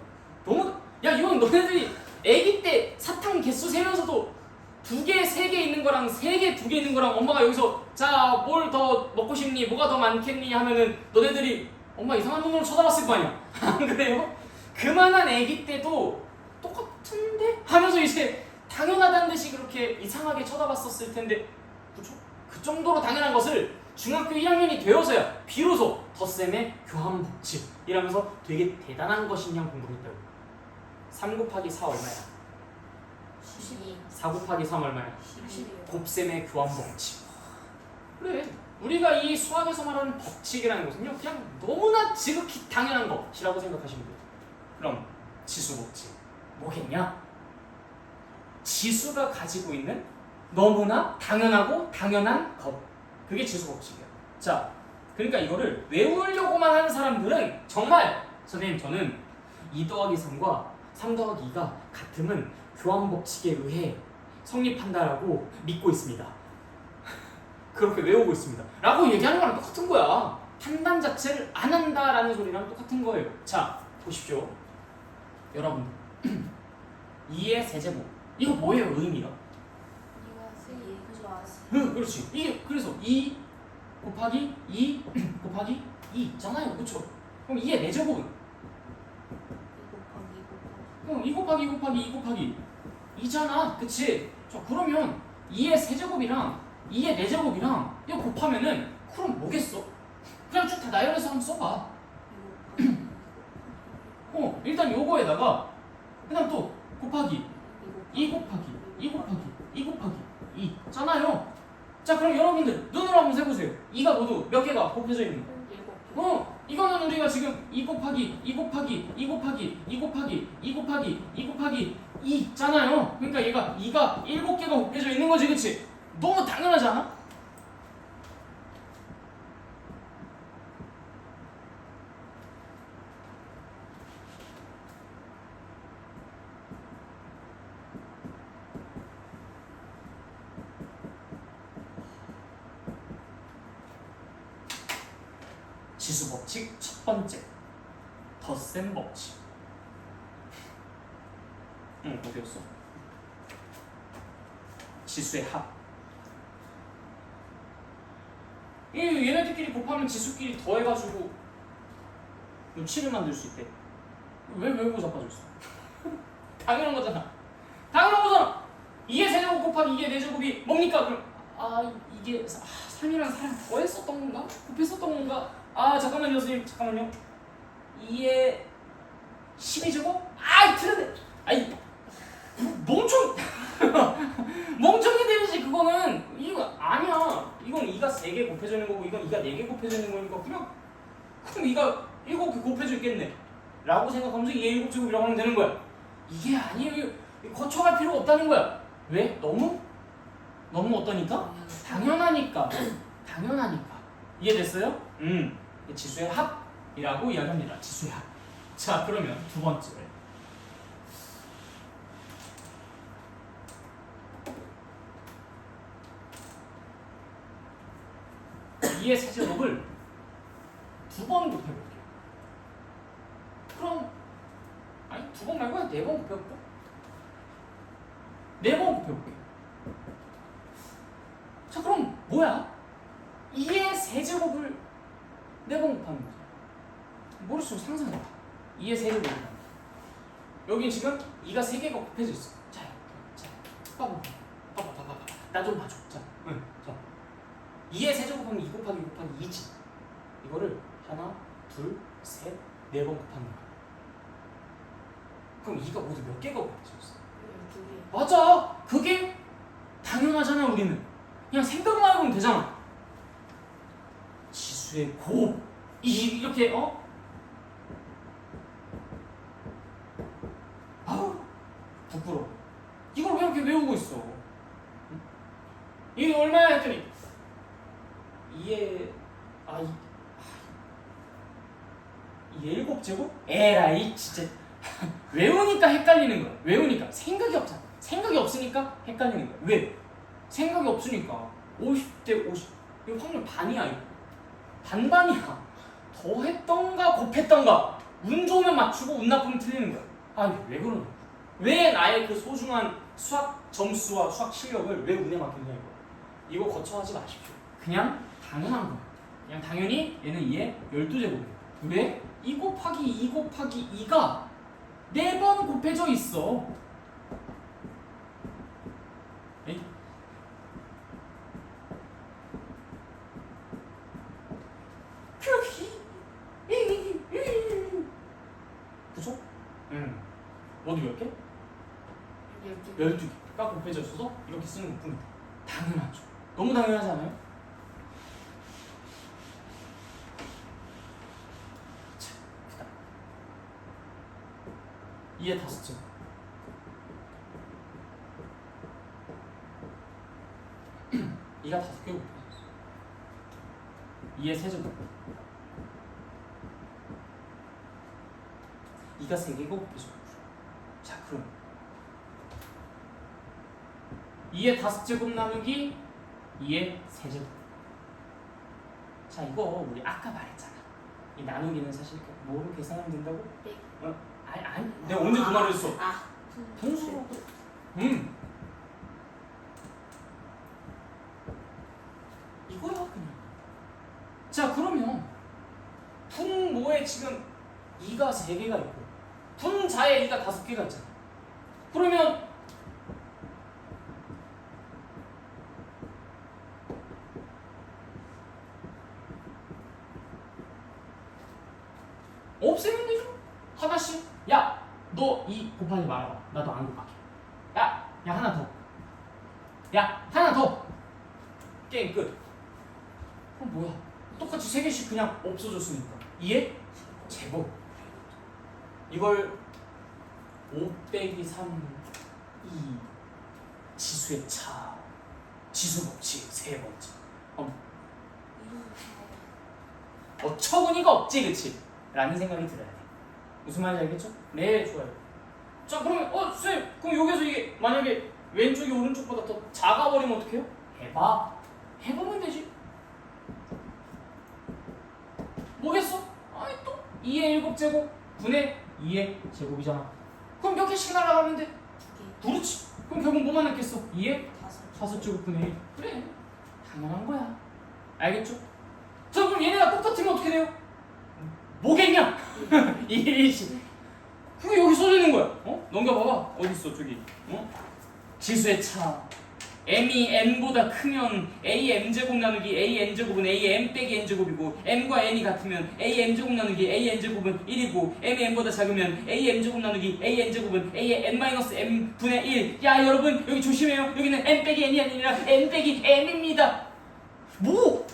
너무, 야, 이건 너네들이 아기 때 사탕 개수 세면서도 2개, 3개 있는 거랑 3개, 2개 있는 거랑 엄마가 여기서 자, 뭘 더 먹고 싶니? 뭐가 더 많겠니? 하면은 너네들이 엄마 이상한 눈으로 쳐다봤을 거 아니야? 안 그래요? 그만한 아기 때도 똑같은데? 하면서 이제 당연하다는 듯이 그렇게 이상하게 쳐다봤었을 텐데, 그쵸? 그 정도로 당연한 것을 중학교 1학년이 되어서야 비로소 덧셈의 교환 법칙이라면서 되게 대단한 것인 양 공부를 했다고. 3 곱하기 4 얼마야? 12. 4 곱하기 3 얼마야? 12. 곱셈의 교환 법칙. 그래, 우리가 이 수학에서 말하는 법칙이라는 것은요, 그냥 너무나 지극히 당연한 것이라고 생각하시면 돼요. 그럼 지수 법칙 뭐겠냐? 지수가 가지고 있는 너무나 당연하고 당연한 것, 그게 지수 법칙이야. 자, 그러니까 이거를 외우려고만 하는 사람들은 정말, 선생님 저는 2 더하기 3과 3 더하기 2가 같음은 교환 법칙에 의해 성립한다라고 믿고 있습니다. 그렇게 외우고 있습니다. 라고 얘기하는 거랑 똑같은 거야. 판단 자체를 안 한다라는 소리랑 똑같은 거예요. 자, 보십시오. 여러분, 2의 세제곱. 이거 뭐예요, 의미가? 이가 세 그죠, 아시. 응, 그렇지. 이게 그래서 2 곱하기 2 곱하기 2 있잖아요. 그렇죠? 그럼 2의 4제곱은? 2 곱하기 2 곱하기. 2 곱하기 2 곱하기 2 곱하기 2잖아. 그치? 자, 그러면 2의 세제곱이랑 2의 4제곱이랑 이거 곱하면은 그럼 뭐겠어? 그냥 쭉 다 나열해서 한번 써봐. 일단 요거에다가 그다음 또 곱하기 2 곱하기 2 곱하기 2 곱하기 2 잖아요. 자, 그럼 여러분들 눈으로 한번 세보세요. 2가 모두 몇 개가 곱해져 있는 거? 이거는 우리가 지금 2 곱하기 2 곱하기 2 곱하기 2 곱하기 2 곱하기 2 곱하기 2 있잖아요. 그러니까 얘가 2가 7개가 곱해져 있는 거지, 그치? 너무 당연하지 않아? 지수 법칙 첫 번째, 덧셈 법칙. 어디였어? 지수의 합. 얘네들끼리 곱하면 지수끼리 더해가지고 7을 만들 수 있대. 왜 그거 자빠졌어? 당연한 거잖아. 당연한 거잖아. 2의 세제곱 곱하기 2의 4제곱이 뭡니까? 그럼 이게 3이랑 4랑 더했었던 건가? 곱했었던 건가? 잠깐만요 선생님, 잠깐만요. 2의 12제곱? 틀렸네. 멍청이 되듯이 그거는 이거 아니야. 이건 2가 3개 곱해져 있는 거고 이건 2가 4개 곱해져 있는 거니까 그럼 2가 7개 곱해져 있겠네 라고 생각하면서 2의 7제곱이라고 하면 되는 거야. 이게 아니에요. 거쳐갈 필요가 없다는 거야. 왜? 너무 어떠니까? 당연하니까. 이해됐어요? 지수의 합이라고 이야기합니다. 지수의 합. 자, 그러면 두 번째. 2의 세제곱을 두 번 곱해볼게요. 그럼 아니 두 번 말고 그냥 네 번 곱해볼까? 네 번 곱해볼게요. 자 그럼 뭐야? 2의 세제곱을 네 번 곱하는 거죠. 머릿속으로 상상해봐. 2의 세제곱을 여기 지금 2가 3개가 곱해져 있어. 자, 봐봐. 나 좀 봐줘. 자, 자. 2의 세제곱하면 2 곱하기 2 곱하기 2지. 이거를 하나, 둘, 셋, 네 번 곱하는 거야. 그럼 2가 모두 몇 개가 곱해져 있어? 12개. 맞아. 그게 당연하잖아 우리는. 그냥 생각만 해보면 되잖아. 지수의 곱 이렇게 아우 부끄러워. 이걸 왜 이렇게 외우고 있어? 응? 이게 얼마야 했더니 2의 2의 7제곱? 에라이 진짜 외우니까 헷갈리는 거야. 외우니까 생각이 없잖아. 생각이 없으니까 헷갈리는 거야. 왜? 생각이 없으니까 50대 50 이거 확률 반이야. 이거 반반이야. 더했던가 곱했던가 운 좋으면 맞추고 운 나쁘면 틀리는 거야. 왜 그러냐? 왜 나의 그 소중한 수학 점수와 수학 실력을 왜 운에 맡기냐 이거 거쳐하지 마십시오. 그냥 당연한 거야. 그냥 당연히 얘는 2의 12제곱이야. 왜? 2 곱하기 2 곱하기 2가 4번 곱해져 있어. 에이? 그죠? 응. 어디 몇 개? 12개가 곱해져 있어서 이렇게 쓰는 것뿐이다. 당연하죠. 너무 당연하지 않아요? 자, 그다음 2의 5째 2가 5개 곱해져 있어. 2의 세제곱 2가 3개가 곱해져 있어. 자 그럼 2의 5제곱 나누기 2의 세제곱. 자 이거 우리 아까 말했잖아. 이 나누기는 사실 뭐로 계산하면 된다고? 아니 내가 언제 그 말을 했어? 분수로. 이거야 그냥. 자 그러면 분모에 지금 2가 3개가 있고 분자에 2가 5개가 있잖아. 그러면 없애면 되죠. 하나씩. 야, 너 2 곱하지 말아봐. 나도 안 곱할게. 야, 하나 더. 야, 하나 더. 게임 끝. 그럼 뭐야? 똑같이 3개씩 그냥 없어졌으니까. 2의 제곱. 이걸 5 빼기 3 2 지수의 차. 지수 법칙 세 번째. 어처구니가 없지, 그치? 라는 생각이 들어야 돼. 무슨 말인지 알겠죠? 네, 좋아요. 자, 그러면 쌤, 그럼 여기서 이게 만약에 왼쪽이 오른쪽보다 더 작아버리면 어떡해요? 해보면 되지. 뭐겠어? 또 2의 7제곱 분의 2의 제곱이잖아. 그럼 몇 개씩 날아가면 돼? 2개. 그렇지. 그럼 결국 뭐만 남겠어? 2의 5제곱 분의 1. 그래, 당연한 거야. 알겠죠? 자, 그럼 얘네가 똑같으면 어떻게 돼요? 뭐겠냐? 1씩. 그게 여기 써지는 거야. 넘겨봐봐. 어딨어, 저기. 지수의 차. m이 n보다 크면 am제곱 나누기 an제곱은 am 빼기 n제곱이고 m과 n이 같으면 am제곱 나누기 an제곱은 1이고 m이 n보다 작으면 am제곱 나누기 an제곱은 an-m 분의 1. 야 여러분 여기 조심해요. 여기는 n 빼기 n이 아니라 n 빼기 m입니다. 뭐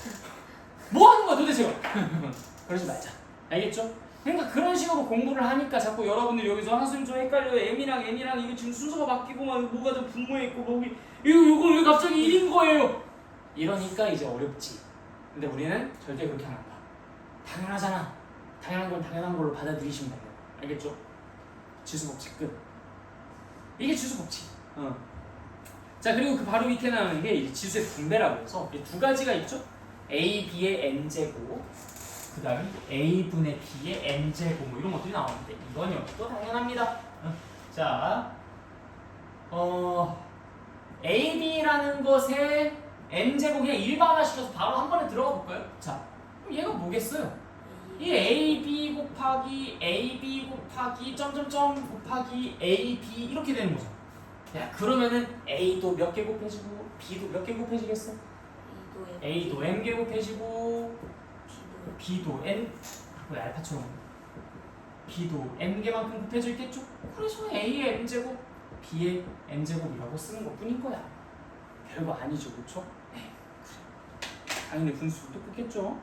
하는 거야 도대체가? 그러지 말자. 알겠죠? 그러니까 그런 식으로 공부를 하니까 자꾸 여러분들 여기서 선생님 저 헷갈려요. m이랑 n이랑 이게 지금 순서가 바뀌고 막 뭐가 좀 분모에 있고 뭐기 이거 왜 갑자기 1인 거예요? 이러니까 이제 어렵지. 근데 우리는 절대 그렇게 안 한다. 당연하잖아. 당연한 건 당연한 걸로 받아들이시면 돼요. 알겠죠? 지수 법칙 끝. 이게 지수 법칙. 자 그리고 그 바로 밑에 나오는 게 이제 지수의 분배라고 해서 두 가지가 있죠. a, b의 n제곱 그 다음에 a분의 b의 n제곱 뭐 이런 것들이 나오는데 이건 여기도 당연합니다. 자, ab라는 것에 n제곱 그냥 일반화시켜서 바로 한 번에 들어가 볼까요? 자, 그럼 얘가 뭐겠어요? 이 ab 곱하기 점점점 곱하기 ab 이렇게 되는 거죠. 야, 그러면은 a도 몇 개 곱해지고 b도 몇 개 곱해지겠어? a도 m 개 곱해지고 b도 n 왜 알파처럼 b도 m 개만큼 곱해져 있겠죠? 그래서 a의 m 제곱 b의 n 제곱이라고 쓰는 것뿐인 거야. 별거 아니죠, 그렇죠? 네, 그래. 당연히 분수도 똑같겠죠.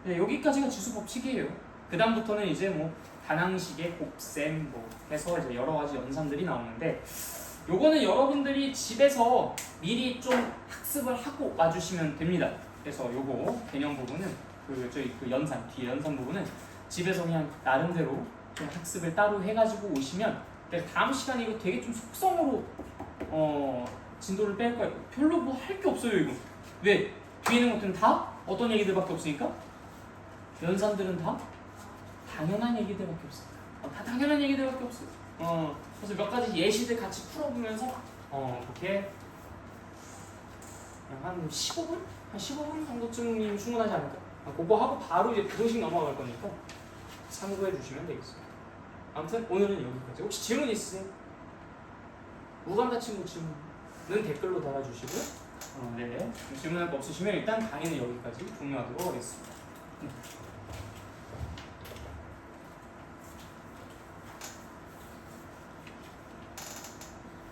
네, 여기까지가 지수 법칙이에요. 그 다음부터는 이제 뭐 반항식의 곱셈 뭐 해서 이제 여러 가지 연산들이 나오는데, 요거는 여러분들이 집에서 미리 좀 학습을 하고 와주시면 됩니다. 그래서 요거 개념 부분은 그 연산 뒤에 연산 부분은 집에서 그냥 나름대로 좀 학습을 따로 해가지고 오시면, 다음 시간에 이거 되게 좀 속성으로 진도를 뺄 거예요. 별로 뭐 할 게 없어요 이거. 왜? 뒤에 있는 것들은 다 어떤 얘기들밖에 없으니까. 연산들은 다 당연한 얘기들밖에 없어요. 다 당연한 얘기들밖에 없어요. 그래서 몇 가지 예시들 같이 풀어보면서 그렇게 한 15분? 한 15분 정도쯤이면 충분하지 않을까? 그거 하고 바로 이제 부등식 넘어갈 거니까 참고해 주시면 되겠습니다. 아무튼 오늘은 여기까지. 혹시 질문 있으세요? 무감자 친구 질문은 댓글로 달아주시고요. 네. 질문할 거 없으시면 일단 강의는 여기까지 종료하도록 하겠습니다.